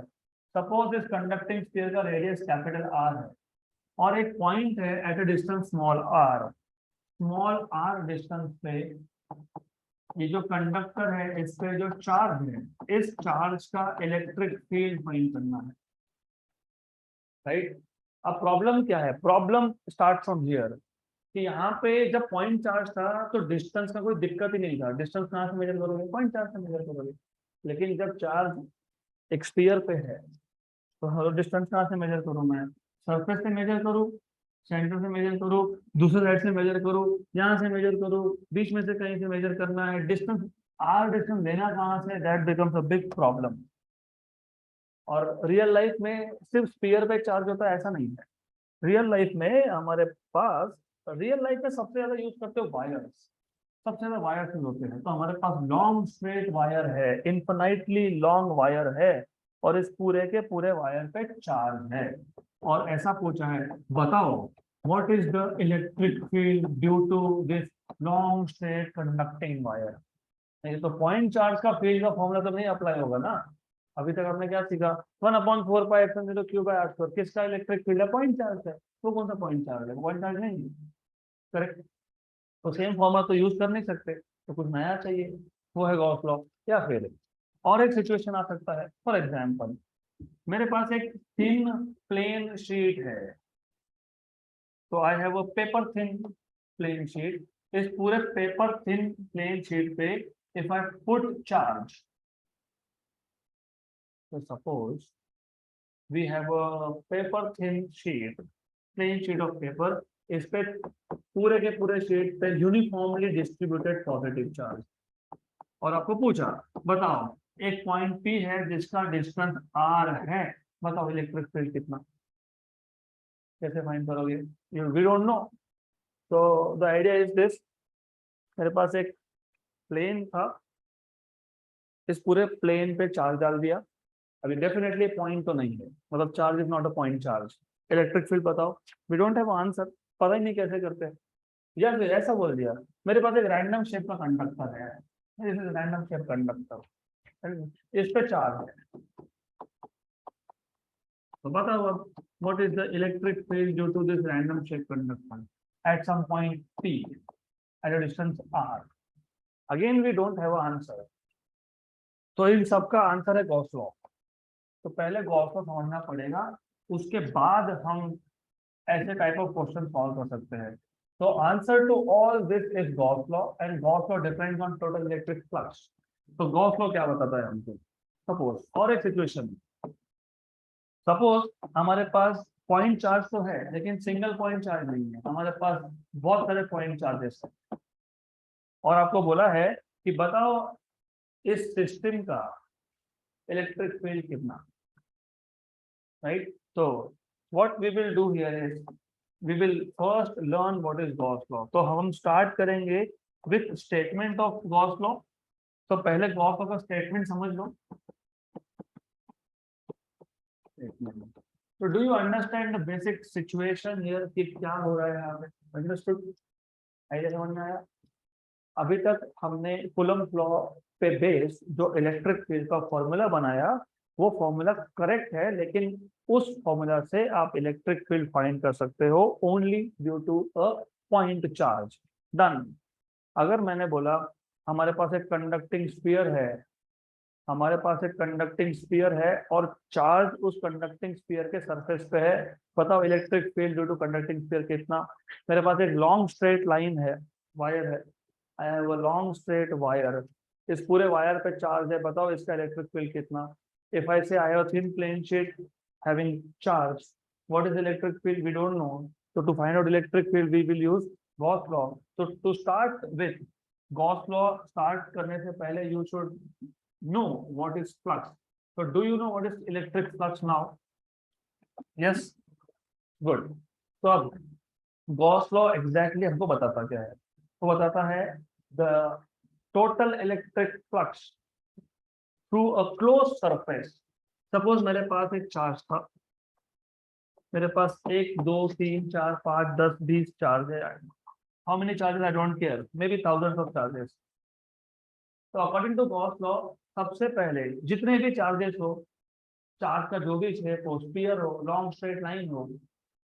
सपोज इस कंडक्टिंग स्फीयर का रेडियस कैपिटल R है, और एक पॉइंट है at a distance small r distance पे, ये जो कंडक्टर है इस पे जो चार्ज है, इस चार्ज का इलेक्ट्रिक फील्ड फाइंड करना है, राइट। अब प्रॉब्लम क्या है, प्रॉब्लम स्टार्ट फ्रॉम हियर, कि यहाँ पे जब पॉइंट चार्ज था तो डिस्टेंस का कोई दिक्कत ही नहीं था, डिस्टेंस कहाँ से मेजर करोगे, पॉइंट चार्ज से मेजर करोगे, लेकिन जब चार्ज एक स्फीयर पे है तो डिस्टेंस कहाँ से मेजर करूँ, मैं सरफेस से मेजर करूँ, सेंटर से मेजर करूँ, दूसरे साइड से मेजर करूँ, यहाँ से मेजर करूँ, बीच में से कहीं से मेजर करना है, डिस्टेंस डिस्टेंस लेना कहाँ से, that becomes a big problem. और रियल लाइफ में सिर्फ स्फीयर पे चार्ज होता है ऐसा नहीं है, रियल लाइफ में हमारे पास, रियल लाइफ में सबसे ज्यादा यूज करते हो वायर्स, सबसे ज्यादा वायर्स यूज होते हैं, तो हमारे पास लॉन्ग स्ट्रेट वायर है, इन्फिनाइटली लॉन्ग वायर है, और इस पूरे के पूरे वायर पे चार्ज है, और ऐसा पूछा है बताओ what is the electric field due to this long straight conducting wire. नहीं तो पॉइंट चार्ज का फील्ड का फॉर्मूला तो नहीं अप्लाई होगा ना, अभी तक आपने क्या सीखा, 1/4 pi epsilon 0 Q by r square, किसका इलेक्ट्रिक फील्ड है, पॉइंट चार्ज है, तो कौन सा पॉइंट चार्ज है, पॉइंट चार्ज नहीं, करेक्ट, तो सेम फॉर्मूला तो यूज कर नहीं सकते, तो कुछ नया चाहिए, वो है गॉस लॉ। या फिर और एक सिचुएशन आ सकता है, फॉर एग्जाम्पल मेरे पास एक थिन प्लेन शीट है, तो I have a paper thin plane sheet, इस पूरे पेपर थिन प्लेन शीट पे if I put charge, so suppose we have a paper thin sheet, plain sheet of paper, इस पे पूरे के पूरे शीट पे यूनिफॉर्मली डिस्ट्रीब्यूटेड पॉजिटिव चार्ज, और आपको पूछा बताओ एक पॉइंट P है जिसका डिस्टेंस R है, बताओ इलेक्ट्रिक फील्ड कितना, कैसे फाइंड करोगे? We don't know. तो द आइडिया इज दिस, मेरे पास एक प्लेन था, इस पूरे प्लेन पे चार्ज डाल दिया, अभी डेफिनेटली पॉइंट तो नहीं है, मतलब charge is not a point charge, electric field बताओ, वी डोंट हैव आंसर, पता ही नहीं कैसे करते हैं। या फिर ऐसा बोल दिया मेरे पास एक रैंडम शेप का कंडक्टर है, रैंडम शेप कंडक्टर, इस पे चार्ज है, तो बताओ अब what is the electric field due to this random shape conductor at some point P at a distance R। Again we don't have answer, तो इन सबका आंसर है गॉस लॉ। तो पहले गॉस लॉ समझना पड़ेगा, उसके बाद हम ऐसे टाइप ऑफ क्वेश्चन सॉल्व कर सकते हैं। तो answer to all this is Gauss law, and Gauss law depends on total electric flux. तो गॉस लॉ क्या बताता है हमको? सपोज और एक सिचुएशन, सपोज हमारे पास पॉइंट चार्ज तो है लेकिन सिंगल पॉइंट चार्ज नहीं है, हमारे पास बहुत सारे पॉइंट चार्जेस है, और आपको बोला है कि बताओ इस सिस्टम का इलेक्ट्रिक फील्ड कितना, राइट? तो what we will do here is we will first learn what is Gauss law. तो हम स्टार्ट करेंगे with statement of Gauss law. तो पहले गॉस लॉ का स्टेटमेंट समझ लो। तो do you understand the basic situation here कि क्या हो रहा है यहाँ पे? अंडरस्टूड? आइडिया समझ में आया? अभी तक हमने कूलम्ब लॉ पे बेस जो इलेक्ट्रिक फील्ड का फॉर्मूला बनाया, वो फॉर्मूला करेक्ट है, लेकिन उस फॉर्मूला से आप इलेक्ट्रिक फील्ड फाइंड कर सकते हो only due to a point charge. Done. अगर मैंने बोला हमारे पास एक कंडक्टिंग स्फीयर है, हमारे पास एक कंडक्टिंग स्फीयर है और चार्ज उस कंडक्टिंग स्फीयर के सरफेस पे है, बताओ electric field due to conducting sphere कितना? मेरे पास एक लॉन्ग स्ट्रेट लाइन है, वायर है, I have a long straight wire, इस पूरे वायर पे चार्ज है, बताओ इसका इलेक्ट्रिक फील्ड कितना? If I say I have thin plane sheet having charge, what is electric field? We don't know. So to find out electric field, we will use Gauss law. So to start with Gauss law, start करने से पहले you should know what is flux. So do you know what is electric flux now? Yes, good. तो अब Gauss law exactly हमको बताता क्या है? वो बताता है the total electric flux through a closed surface. Suppose मेरे पास एक चार्ज था, मेरे पास 1 2 3 4 5 10 20 चार्ज है, how many charges I don't care, maybe thousands of charges. तो अकॉर्डिंग टू गॉस लॉ सबसे पहले जितने भी चार्जेस हो, चार्ज का जो भी शेप हो, स्फीयर हो, लॉन्ग स्ट्रेट लाइन हो,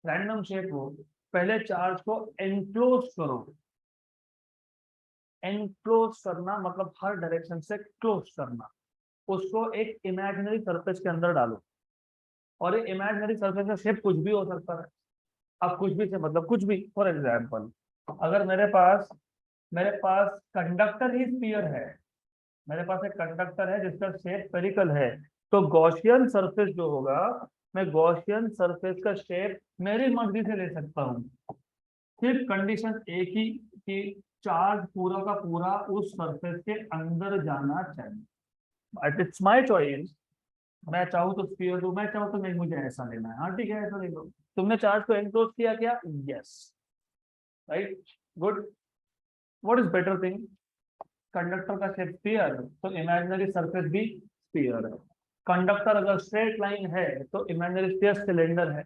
रैंडम शेप हो, पहले चार्ज को एनक्लोज करो। एनक्लोज करना मतलब हर डायरेक्शन से क्लोज करना, उसको एक इमेजिनरी सरफेस के अंदर डालो, और ये इमेजिनरी सरफेस का शेप कुछ भी हो सकता है। अब कुछ भी से मतलब कुछ भी, फॉर एग्जाम्पल अगर मेरे पास कंडक्टर ही स्फीयर है, मेरे पास एक कंडक्टर है जिसका शेप स्फेरिकल है, तो गॉसियन सरफेस जो होगा, मैं गॉसियन सरफेस का शेप मेरी मर्जी से ले सकता हूँ। सिर्फ कंडीशन एक ही कि चार्ज पूरा का पूरा उस सरफेस के अंदर जाना चाहिए। इट्स माय चॉइस, मैं चाहूँ तो स्फीयर दूं, मैं चाहूँ तो नहीं, मुझे ऐसा लेना है, हाँ ठीक है ऐसा ले लो। तुमने चार्ज को एनक्लोज किया क्या? Yes, right, good. What is better thing? Conductor का शेप स्फीयर तो इमेजिनरी सरफेस भी स्फीयर है। कंडक्टर अगर स्ट्रेट लाइन है तो इमेजिनरी स्फीयर सिलेंडर है,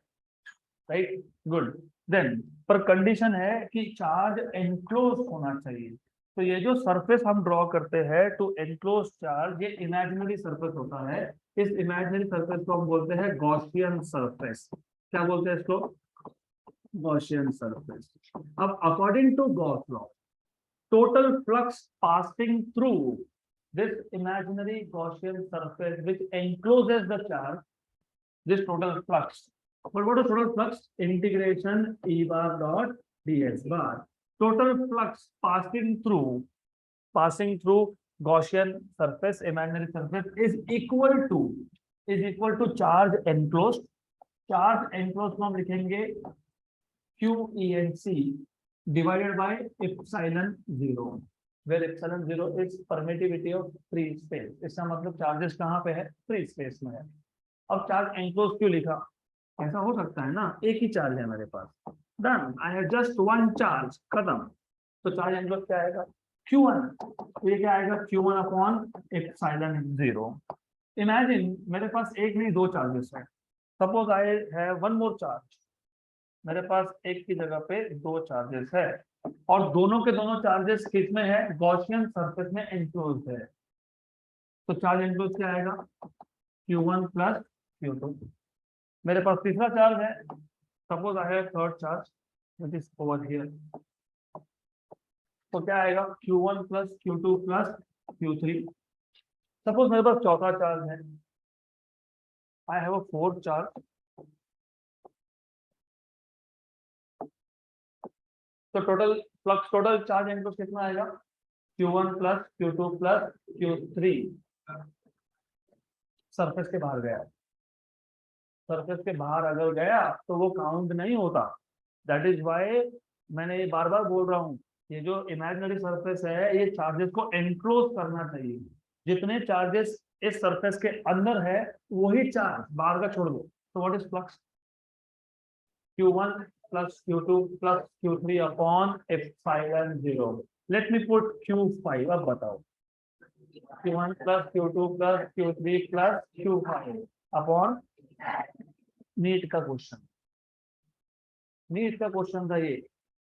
राइट, गुड। देन पर कंडीशन है कि चार्ज एनक्लोज होना चाहिए। तो ये जो सरफेस हम ड्रॉ करते हैं टू एनक्लोज चार्ज, ये इमेजिनरी सरफेस होता है। इस इमेजिनरी सरफेस को हम बोलते हैं गॉसियन सरफेस। क्या बोलते हैं इसको? Gaussian surface. अब according to Gauss law, total flux passing through this imaginary Gaussian surface which encloses the charge, this total flux. But what is total flux? Integration E bar dot ds bar. Total flux passing through Gaussian surface, imaginary surface is equal to charge enclosed. Charge enclose को हम लिखेंगे QENC divided by epsilon 0, where epsilon 0 is permittivity of free space. इसका मतलब charges कहाँ पे है? Free space में है। अब चार्ज एनक्लोज क्यों लिखा? ऐसा हो सकता है ना, एक ही चार्ज है मेरे पास, done, I have just one charge, खत्म। तो चार्ज एनक्लोज क्या आएगा? Q1, ये क्या आएगा? Q1 upon epsilon 0। इमेजिन मेरे पास एक नहीं दो चार्जेस है। Suppose I have one more charge, मेरे पास एक की जगह पे दो चार्जेस है, और दोनों के दोनों चार्जेस किस में है? गॉसियन सरफेस में एनक्लोज है। तो चार्ज एनक्लोज क्या आएगा? Q1 plus Q2। मेरे पास तीसरा चार्ज है, suppose I have third charge which is over here. तो क्या आएगा? Q1 plus Q2 plus Q3। Suppose मेरे पास चौथा चार्ज है, I have a fourth charge. तो total flux, total charge enclose कितना आएगा? Q1 plus Q2 plus Q3। Surface के बाहर गया, सरफेस के बाहर अगर गया तो वो काउंट नहीं होता। दैट इज वाई मैंने ये बार बार बोल रहा हूँ, ये जो इमेजिनरी सरफेस है ये चार्जेस को एनक्लोज करना चाहिए। जितने चार्जेस इस सरफेस के अंदर है वही चार्ज बाहर का छोड़ दो। तो what is flux? Q1 plus Q2 plus Q3 upon epsilon 0। Let me put Q5, अब बताओ। Q1 plus Q2 plus Q3 plus Q5 upon, NEET का क्वेश्चन, नीट का क्वेश्चन था ये।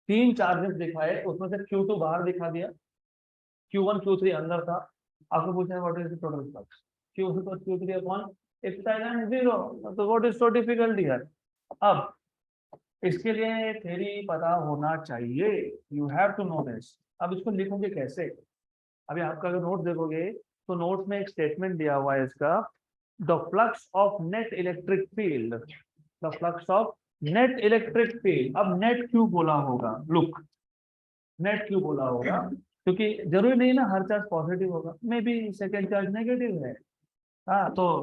तीन चार्जेस दिखाए, उसमें से Q2 बाहर दिखा दिया, Q1 Q3 अंदर था। आपको पूछा है what is the total flux? Q2 plus Q3 upon epsilon 0। तो what is so difficult here? अब इसके लिए थ्योरी पता होना चाहिए, you have to know this. अब इसको लिखोगे कैसे? अभी आपका अगर नोट देखोगे तो नोट में एक स्टेटमेंट दिया हुआ है इसका, the flux of net electric field, the flux of net electric field. अब नेट क्यों बोला होगा? लुक, नेट क्यों बोला होगा? क्योंकि जरूरी नहीं ना हर चार्ज पॉजिटिव होगा, may be second charge negative है। हाँ, तो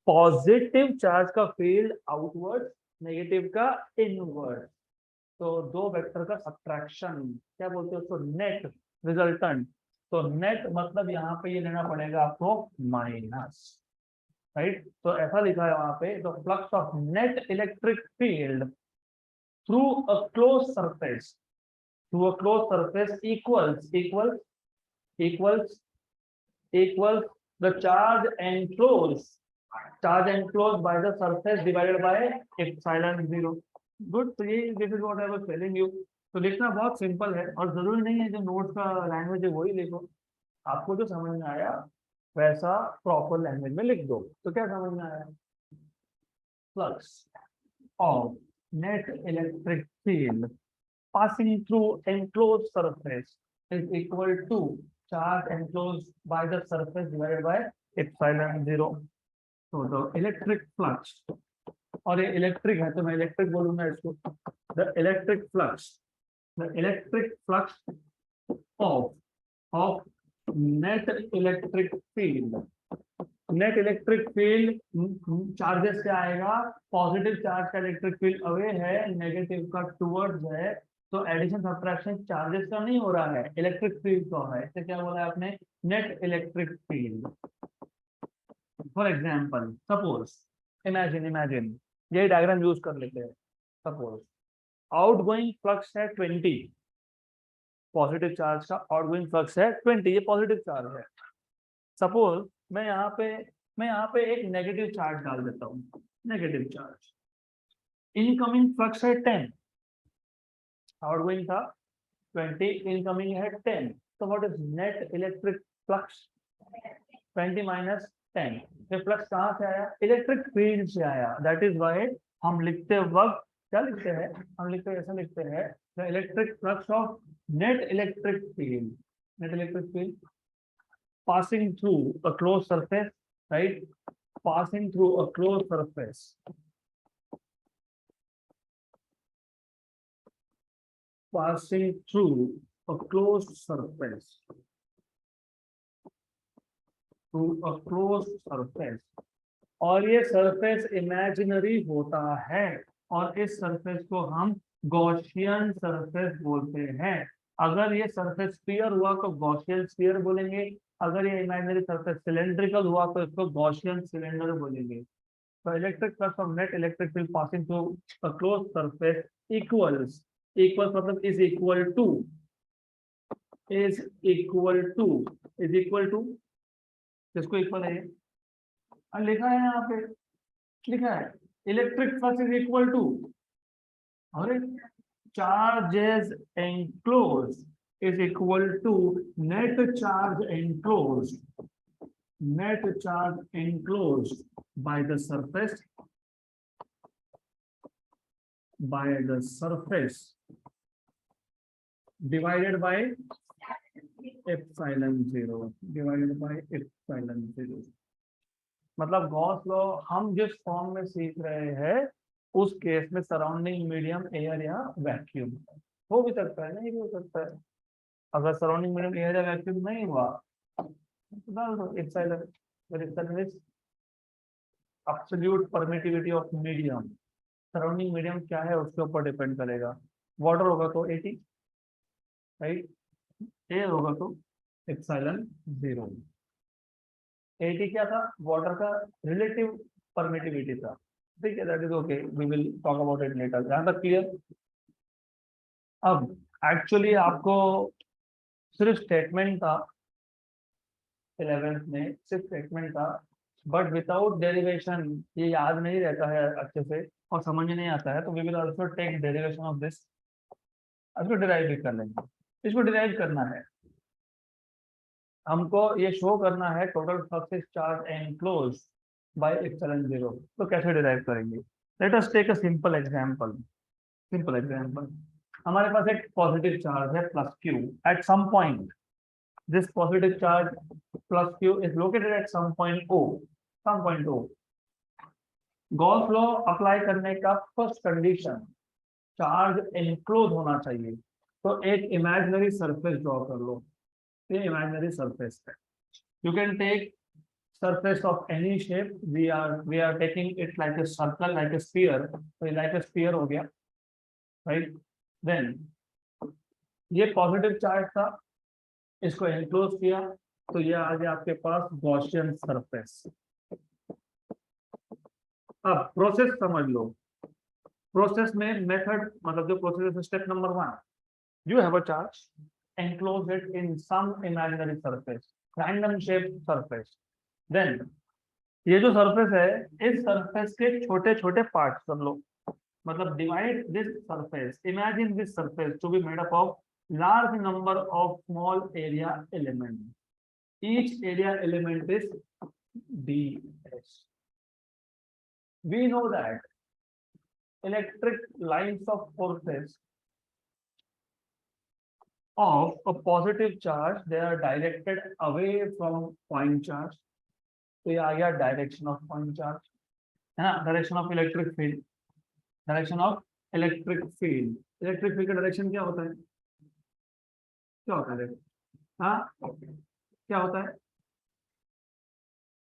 पॉजिटिव चार्ज का फील्ड आउटवर्ड, नेगेटिव का इनवर्ड। तो दो वेक्टर का सब्ट्रैक्शन, क्या बोलते हैं उसको? Net resultant. तो नेट मतलब यहाँ पे ये लेना पड़ेगा आपको माइनस, राइट? तो ऐसा लिखा है वहां पे, the flux of net electric field through a close surface, through a close surface equals the charge enclosed by the surface divided by epsilon 0। Good. तो ये this is what I was telling you. तो लिखना बहुत simple है, और जरूरी नहीं है जो नोट्स का लैंग्वेज है वही लिखो, आपको जो समझ में आया वैसा प्रॉपर लैंग्वेज में लिख दो। तो क्या समझ में आया? Flux of net electric field passing through enclosed surface is equal to charge enclosed by the surface divided by epsilon 0। तो the electric flux, और ये इलेक्ट्रिक है तो मैं इलेक्ट्रिक बोलूंगा इसको, the electric flux of net electric field। Net electric field charges क्या आएगा? पॉजिटिव चार्ज का इलेक्ट्रिक फील्ड अवे है, नेगेटिव का टुवर्ड्स है। तो एडिशन सब्ट्रैक्शन चार्जेस का नहीं हो रहा है, इलेक्ट्रिक फील्ड का है। इससे क्या बोला है आपने? Net electric field. For example, suppose, imagine ये डायग्राम यूज कर लेते हैं। सपोज आउटगोइंग फ्लक्स है 20, पॉजिटिव चार्ज का आउटगोइंग फ्लक्स है 20, ये पॉजिटिव चार्ज है। सपोज मैं यहाँ पे एक नेगेटिव चार्ज डाल देता हूँ, नेगेटिव चार्ज। इनकमिंग फ्लक्स है 10, आउटगोइंग था 20, इनकमिंग है 10। तो what is net electric flux? 20 minus 10। ये फ्लक्स कहाँ से आया? इलेक्ट्रिक फील्ड से आया। दैट इज वाई हम लिखते वक्त क्या लिखते हैं? हम लिखते ऐसा लिखते हैं, the electric flux of net electric field, net electric field passing through a closed surface, right? Passing through a closed surface, passing through a closed surface to a close surface, और ये सरफेस इमेजिनरी होता है, और इस surface को हम Gaussian surface बोलते हैं। अगर ये सरफेस स्फीयर हुआ तो गॉसियन स्फीयर बोलेंगे, अगर ये इमेजिनरी सरफेस सिलेंड्रिकल हुआ तो इसको गॉसियन सिलेंडर बोलेंगे। तो electric flux of net electric field passing through a close surface equals, equal मतलब is equal to, is equal to, is equal to, किसको इक्वल है ये? लिखा है यहाँ पे, लिखा है electric flux is equal to, और charges enclosed is equal to net charge enclosed, net charge enclosed by the surface, by the surface divided by epsilon 0, divided by epsilon 0। मतलब गॉस लॉ हम जिस फॉर्म में सीख रहे हैं उस case में सराउंडिंग मीडियम एयर या वैक्यूम हो भी सकता है, नहीं भी हो सकता है। अगर सराउंडिंग मीडियम एयर या वैक्यूम नहीं हुआ तो डाल दो epsilon, epsilon is absolute permittivity of medium. Surrounding medium क्या है उसके ऊपर डिपेंड करेगा। वाटर होगा तो 80, राइट, एयर होगा तो एप्सिलॉन 0। 80 क्या था? वाटर का रिलेटिव परमिटिविटी था, ठीक है, that is okay, we will talk about it later. यहाँ तक क्लियर? अब एक्चुअली आपको सिर्फ स्टेटमेंट था 11th में, सिर्फ स्टेटमेंट था, बट विदाउट डेरिवेशन ये याद नहीं रहता है अच्छे से और समझ में नहीं आता है, तो we will also take derivation of this. इसको डिराइव भी कर लेंगे। इसको डिराइव करना है हमको, ये शो करना है total flux charge enclose by epsilon 0। तो कैसे डिराइव करेंगे? Let us take a simple example. Simple example, हमारे पास एक पॉजिटिव चार्ज है plus q at some point. This positive charge plus q is located at some point O, some point O. Gauss law apply करने का first condition, charge enclose होना चाहिए। तो एक इमेजिनरी सरफेस ड्रॉ कर लो, ये इमेजिनरी सरफेस है। You can take surface of any shape, we are taking it like a circle, like a sphere, so like a sphere हो गया, right? Then ये पॉजिटिव चार्ज था, इसको एनक्लोज किया, तो ये आ गया आपके पास गॉसियन सरफेस। अब प्रोसेस समझ लो। प्रोसेस में मेथड मतलब जो प्रोसेस है, step number 1, you have a charge, enclose it in some imaginary surface, random shape surface, then ये जो सरफेस है इस सरफेस के छोटे छोटे पार्ट्स कर लो, मतलब divide this surface, imagine this surface to be made up of large number of small area element, each area element is ds। we know that electric lines of forces of a positive charge, they are directed away from point charge। तो ये आ गया direction of point charge, है ना, direction of electric field, direction of electric field. Electric field का direction क्या होता है? क्या होता है? हाँ, क्या होता है?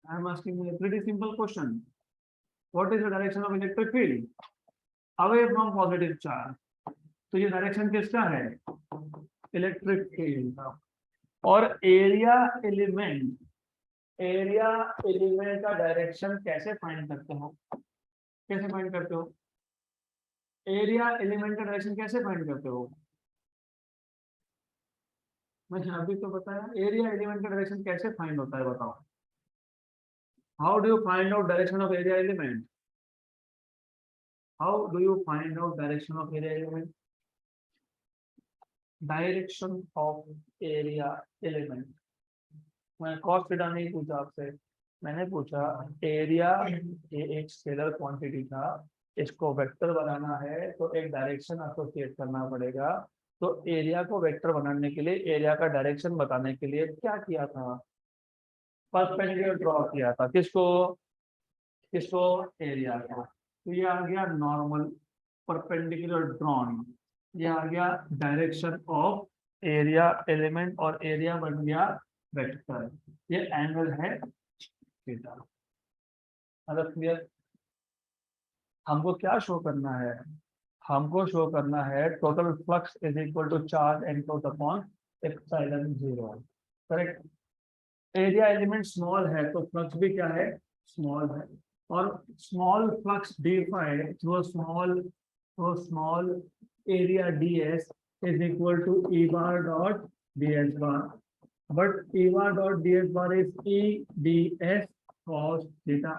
I am asking you pretty simple question, what is the direction of electric field? Away from positive charge. तो ये डायरेक्शन किसका है? इलेक्ट्रिक फील्ड का। और एरिया एलिमेंट, एरिया एलिमेंट का डायरेक्शन कैसे फाइंड करते हो? कैसे फाइंड करते हो? एरिया एलिमेंट का डायरेक्शन कैसे फाइंड करते हो? मुझे अभी तो बताया, एरिया एलिमेंट का डायरेक्शन कैसे फाइंड होता है, बताओ। How do you find out direction of area element? How do you find out direction of area element? Direction of area element, मैं कॉस थीटा नहीं पूछा आपसे, मैंने पूछा एरिया, ये एक स्केलर क्वांटिटी था, इसको वेक्टर बनाना है तो एक डायरेक्शन एसोसिएट करना पड़ेगा। तो एरिया को वेक्टर बनाने के लिए, एरिया का डायरेक्शन बताने के लिए क्या किया था? परपेंडिकुलर ड्रॉ किया था। किसको? किसको? एरिया को। तो ये आ गया नॉर्मल परपेंडिकुलर ड्रॉन, ये आ गया डायरेक्शन ऑफ एरिया एलिमेंट, और एरिया बन गया वेक्टर, ये एंगल है थीटा। मतलब क्लियर? हमको क्या शो करना है? हमको शो करना है total flux is equal to charge enclose upon epsilon zero. Correct. Area element small है तो फ्लक्स भी क्या है? स्मॉल है। और small flux defined through small area ds is equal to E bar dot ds bar, but E bar dot ds bar is E ds cos theta.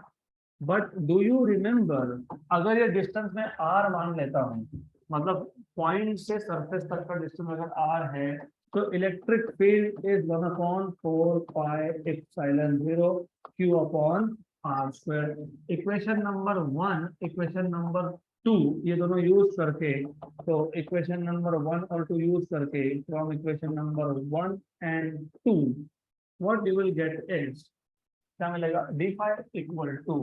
But do you remember, अगर ये distance में r मान लेता हूँ, मतलब point से surface तक का डिस्टेंस अगर r है, तो electric field is 1/4 pi epsilon 0 q upon r square. Equation number 1, equation number 2, ये दोनों यूज करके, तो इक्वेशन नंबर 1 और 2 यूज करके, from equation number 1 and 2 what you will get is, क्या मिलेगा? d phi equal to,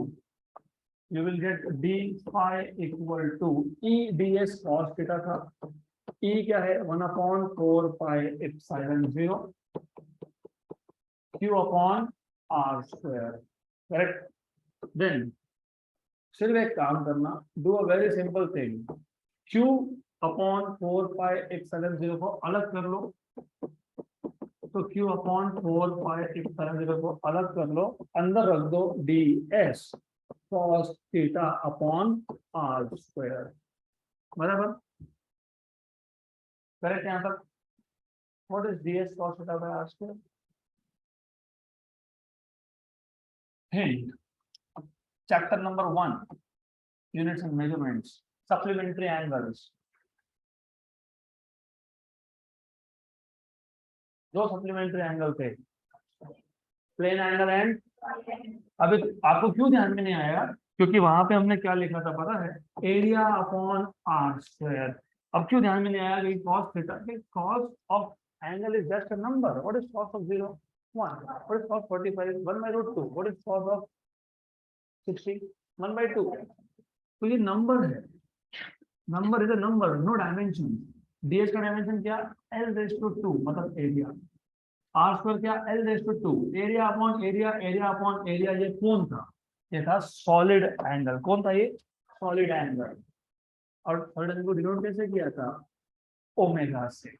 you will get d phi equal to E ds cos theta था। E क्या है? 1/4 pi epsilon 0 q upon r square. Correct. Then सिर्फ एक काम करना, do a very simple thing, q upon 4 pi epsilon 0 को अलग कर लो, तो q अपॉन 4 पाई एप्सिलॉन 0 को अलग कर लो, अंदर रख दो ds cos theta upon r square. बराबर? करेक्ट यहाँ तक? What is ds cos theta by r square? Hint, chapter number 1, units and measurements, supplementary angles, दो सप्लीमेंट्री एंगल थे, प्लेन एंगल एंड, अभी आपको क्यों ध्यान में नहीं आएगा? क्योंकि वहां पे हमने क्या लिखा था पता है? Area upon R square. अब क्यों ध्यान में नहीं आया कि cos theta, cos of angle is just a number. What is cos of 0? 1। What is cos 45? 1/√2। What is cos of 60? 1/2। तो ये नंबर है, number is a number, no dimension. ds का डायमेंशन क्या? l/2, मतलब एरिया। आर स्क्वायर क्या? l/2। Area upon area, area upon area, ये कौन था? ये था सॉलिड एंगल। कौन था ये? Solid angle. और सॉलिड एंगल को डिनोट कैसे किया था? ओमेगा से।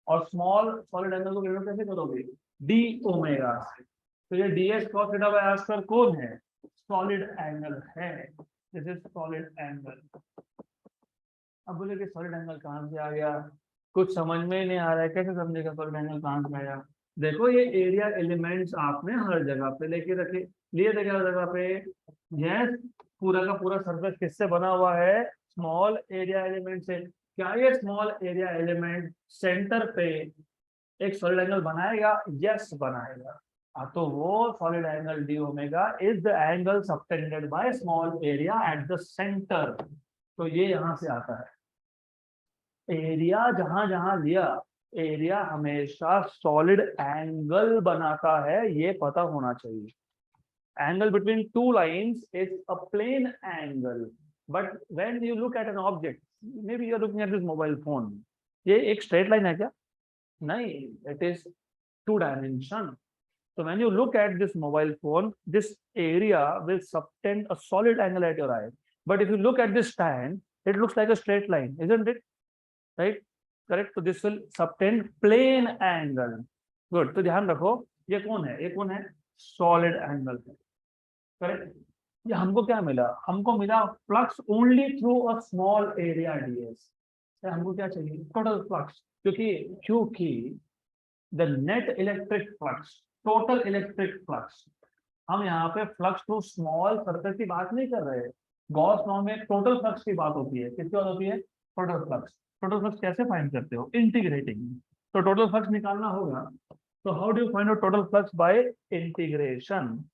और स्मॉल सॉलिड एंगल को डिनोट कैसे करोगे? डी ओमेगा से। तो ये ds cos theta by r square कौन है? सॉलिड एंगल है। This is solid angle. अब बोले कि सॉलिड एंगल कहाँ से आ गया? कुछ समझ में ही नहीं आ रहा है, कैसे समझेगा सॉलिड एंगल कहाँ से आया? देखो, ये एरिया एलिमेंट्स आपने हर जगह पे लेके रखे, लिए थे हर जगह पे। यस, पूरा का पूरा सरफेस किससे बना हुआ है? स्मॉल एरिया एलिमेंट से। क्या ये स्मॉल एरिया एलिमेंट सेंटर पे एक सॉलिड एंगल बनाएगा? यस, बनाएगा। तो वो solid angle D omega is the angle subtended by small area at the centre. तो ये यहां से आता है। एरिया जहां जहां लिया, एरिया हमेशा सॉलिड एंगल बनाता है, ये पता होना चाहिए। Angle between two lines is a plane angle, but when you look at an object, may be you are looking at this mobile phone, ये एक स्ट्रेट लाइन है क्या? नहीं, it is two dimension. So when you look at this mobile phone, this area will subtend a solid angle at your eye. But if you look at this stand, it looks like a straight line, isn't it? Right? Correct. So this will subtend plane angle. Good. तो ध्यान रखो, ये कौन है? ये कौन है? Solid angle है। Correct. ये हमको क्या मिला? हमको मिला flux only through a small area ds। हमको क्या चाहिए? Total flux. क्योंकि the net electric flux, total electric flux, हम यहाँ पे फ्लक्स टू स्मॉल सर्फेस की बात नहीं कर रहे। गॉस लॉ में टोटल फ्लक्स की बात होती है। किसकी बात होती है? Total flux. टोटल फ्लक्स कैसे फाइंड करते हो? इंटीग्रेटिंग। तो टोटल फ्लक्स निकालना होगा, तो how do you find out total flux? By integration.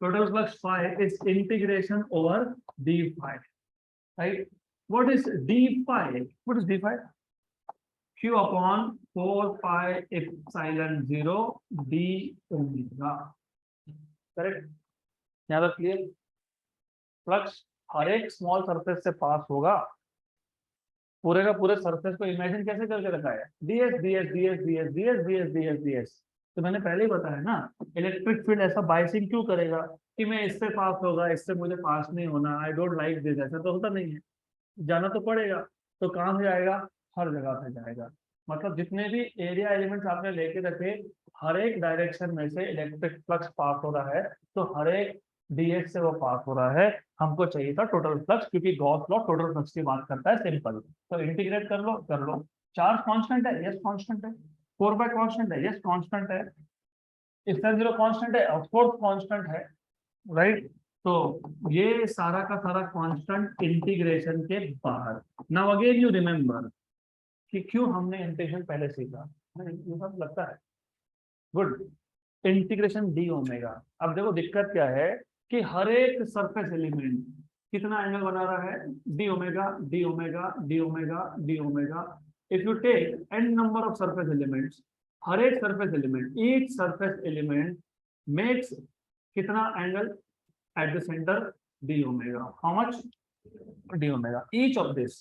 Total flux phi is integration over d phi, right? What is d phi? What is d phi? q upon 4 pi epsilon 0 d omega. Correct? यहाँ तक clear? Flux हर एक small surface से पास होगा। पूरे का पूरे surface को imagine कैसे करके रखा है? ds ds ds ds ds ds ds ds। तो मैंने पहले ही बताया ना, इलेक्ट्रिक फील्ड ऐसा बाइसिंग क्यों करेगा कि मैं इससे पास होगा, इससे मुझे पास नहीं होना, आई डोंट लाइक दिस, ऐसा तो होता नहीं है, जाना तो पड़ेगा। तो कहाँ से जाएगा, हर जगह से जाएगा। मतलब जितने भी एरिया एलिमेंट्स आपने लेके रखे, हर एक डायरेक्शन में से इलेक्ट्रिक फ्लक्स पास हो रहा है, तो हर एक डीएस से वो पास हो रहा है। हमको चाहिए था टोटल फ्लक्स, क्योंकि गॉस लॉ टोटल फ्लक्स की बात करता है, सिंपल। तो इंटीग्रेट कर लो। चार्ज कांस्टेंट है, यस कांस्टेंट है। 4 बाय कांस्टेंट है, यस कांस्टेंट है। इसका जीरो कांस्टेंट है, ऑफ कोर्स कांस्टेंट है, राइट। तो ये सारा का सारा कांस्टेंट इंटीग्रेशन के बाहर। नाउ अगेन यू रिमेंबर कि क्यों हमने इंटीग्रेशन पहले सीखा, ये सब लगता है गुड। Integration D omega. अब देखो दिक्कत क्या है कि हर एक सरफेस एलिमेंट कितना एंगल बना रहा है, d omega d omega d omega d omega. If you take n number of surface elements, हर एक surface element, each surface element makes कितना angle at the center, d omega. How much? d omega. Each of this,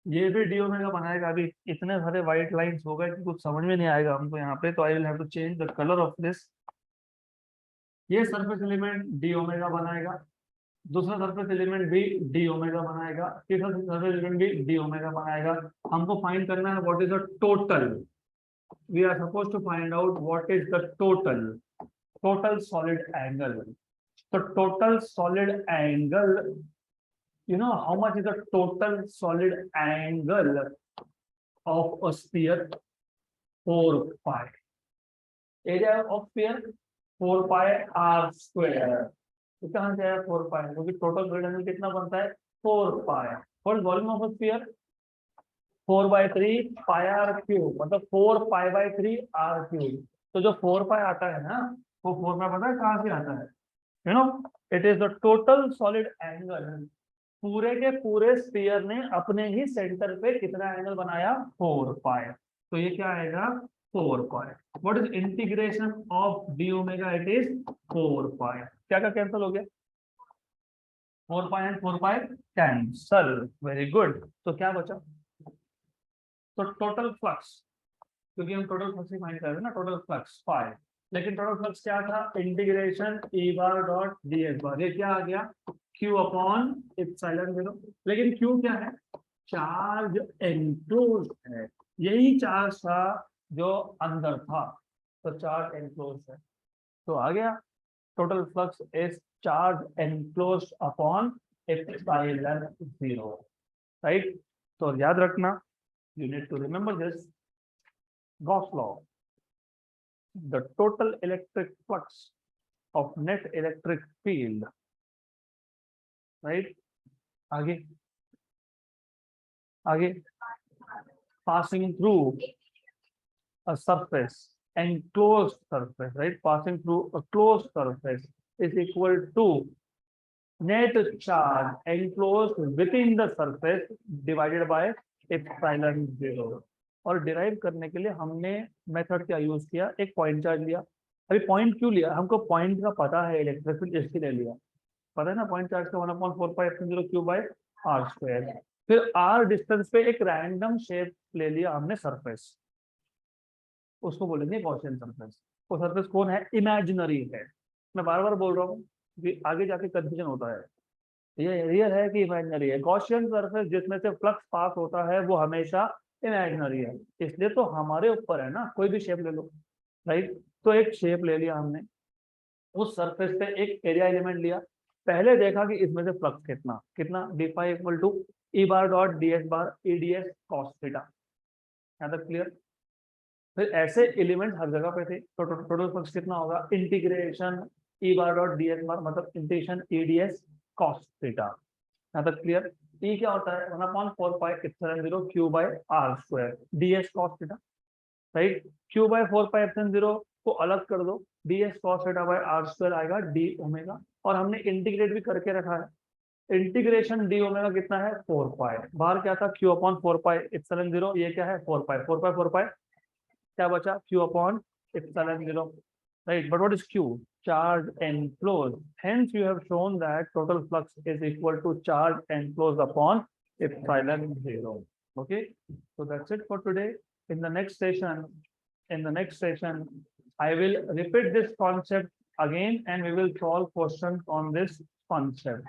ये भी d omega बनाएगा। अभी इतने सारे white lines हो गए कि कुछ समझ में नहीं आएगा हमको यहाँ पे, तो I will have to change the colour of this. ये सरफेस एलिमेंट d omega बनाएगा, दूसरा सरफेस एलिमेंट भी d omega बनाएगा, तीसरा सरफेस एलिमेंट भी d omega बनाएगा। हमको फाइंड करना है what is the total. We are suppose to find out what is the total solid angle. So total solid angle, you know how much is the total solid angle of a sphere? 4 pi. Area of sphere 4 pi r square. तो कहाँ से आया 4 pi? क्योंकि total solid angle कितना बनता है 4 pi. What is volume of a sphere? 4/3 pi r cube, मतलब 4 pi/3 r cube। तो जो 4 pi आता है ना, वो 4 pi पता है कहाँ से आता है? You know, it is the total solid angle। पूरे के पूरे स्फीयर ने अपने ही सेंटर पे कितना एंगल बनाया 4 पाई। तो ये क्या आएगा 4 pi. What is integration of d omega? It is 4 pi. क्या क्या कैंसिल हो गया? 4 pi and 4 pi cancel. Very good. तो क्या बचा? तो टोटल फ्लक्स, क्योंकि हम टोटल फ्लक्स ही फाइंड कर रहे हैं ना, टोटल फ्लक्स 5। लेकिन टोटल फ्लक्स क्या था? Integration E bar dot d s bar. ये क्या आ गया? Q upon epsilon 0। लेकिन क्यू क्या है? चार्ज एनक्लोज है। यही चार्ज था जो अंदर था, तो चार्ज एनक्लोज है। तो आ गया total flux is charge enclose upon epsilon 0, right. तो याद रखना, you need to remember this Gauss law. The total electric flux of net electric field, right? आगे आगे passing through a surface, enclosed surface, right? Passing through a closed surface is equal to net charge enclosed within the surface divided by epsilon 0। और derive करने के लिए हमने method क्या use किया? एक पॉइंट चार्ज लिया। अभी पॉइंट क्यों लिया? हमको पॉइंट का पता है इलेक्ट्रिक फील्ड, इसके लिए लिया। पता है ना, पॉइंट चार्ज का 1/4 pi epsilon 0 Q by r square. फिर आर डिस्टेंस पे एक रैंडम शेप ले लिया हमने सरफेस, उसको बोलेंगे गॉसियन सरफेस। वो सरफेस कौन है? इमेजिनरी है। मैं बार बार बोल रहा हूँ कि आगे जाके कंफ्यूजन होता है। ये रियल है कि इमेजिनरी है? गॉसियन सरफेस जिसमें से फ्लक्स पास होता है वो हमेशा इमेजिनरी है। इसलिए तो हमारे ऊपर है ना, कोई भी शेप ले लो, राइट। तो एक शेप ले लिया हमने, उस सरफेस पे एक एरिया एलिमेंट लिया, पहले देखा कि इसमें से फ्लक्स कितना कितना, d phi equal to E bar dot d s bar E d s cos theta. यहाँ तक क्लियर? फिर ऐसे एलिमेंट हर जगह पे थे, तो टोटल फ्लक्स कितना होगा? Integration E bar dot d s bar, मतलब integration E d s cos theta. यहाँ तक क्लियर? ई क्या होता है? 1/4 pi epsilon 0 Q by r square d s cos theta, right. Q by 4 pi epsilon 0 को अलग कर दो, d s cos theta by r square आएगा डी ओमेगा। और हमने इंटीग्रेट भी करके रखा है। इंटीग्रेशन डी ओमेगा कितना है? 4 पाई। बाहर क्या था? Q upon 4 pi epsilon 0। ये क्या है? 4 पाई। 4 पाई क्या बचा? Q upon epsilon 0, right? But what is Q? Charge enclosed. Hence, you have shown that total flux is equal to charge enclosed upon epsilon 0. Okay, so that's it for today. In the next session, I will repeat this concept again and we will solve questions on this concept.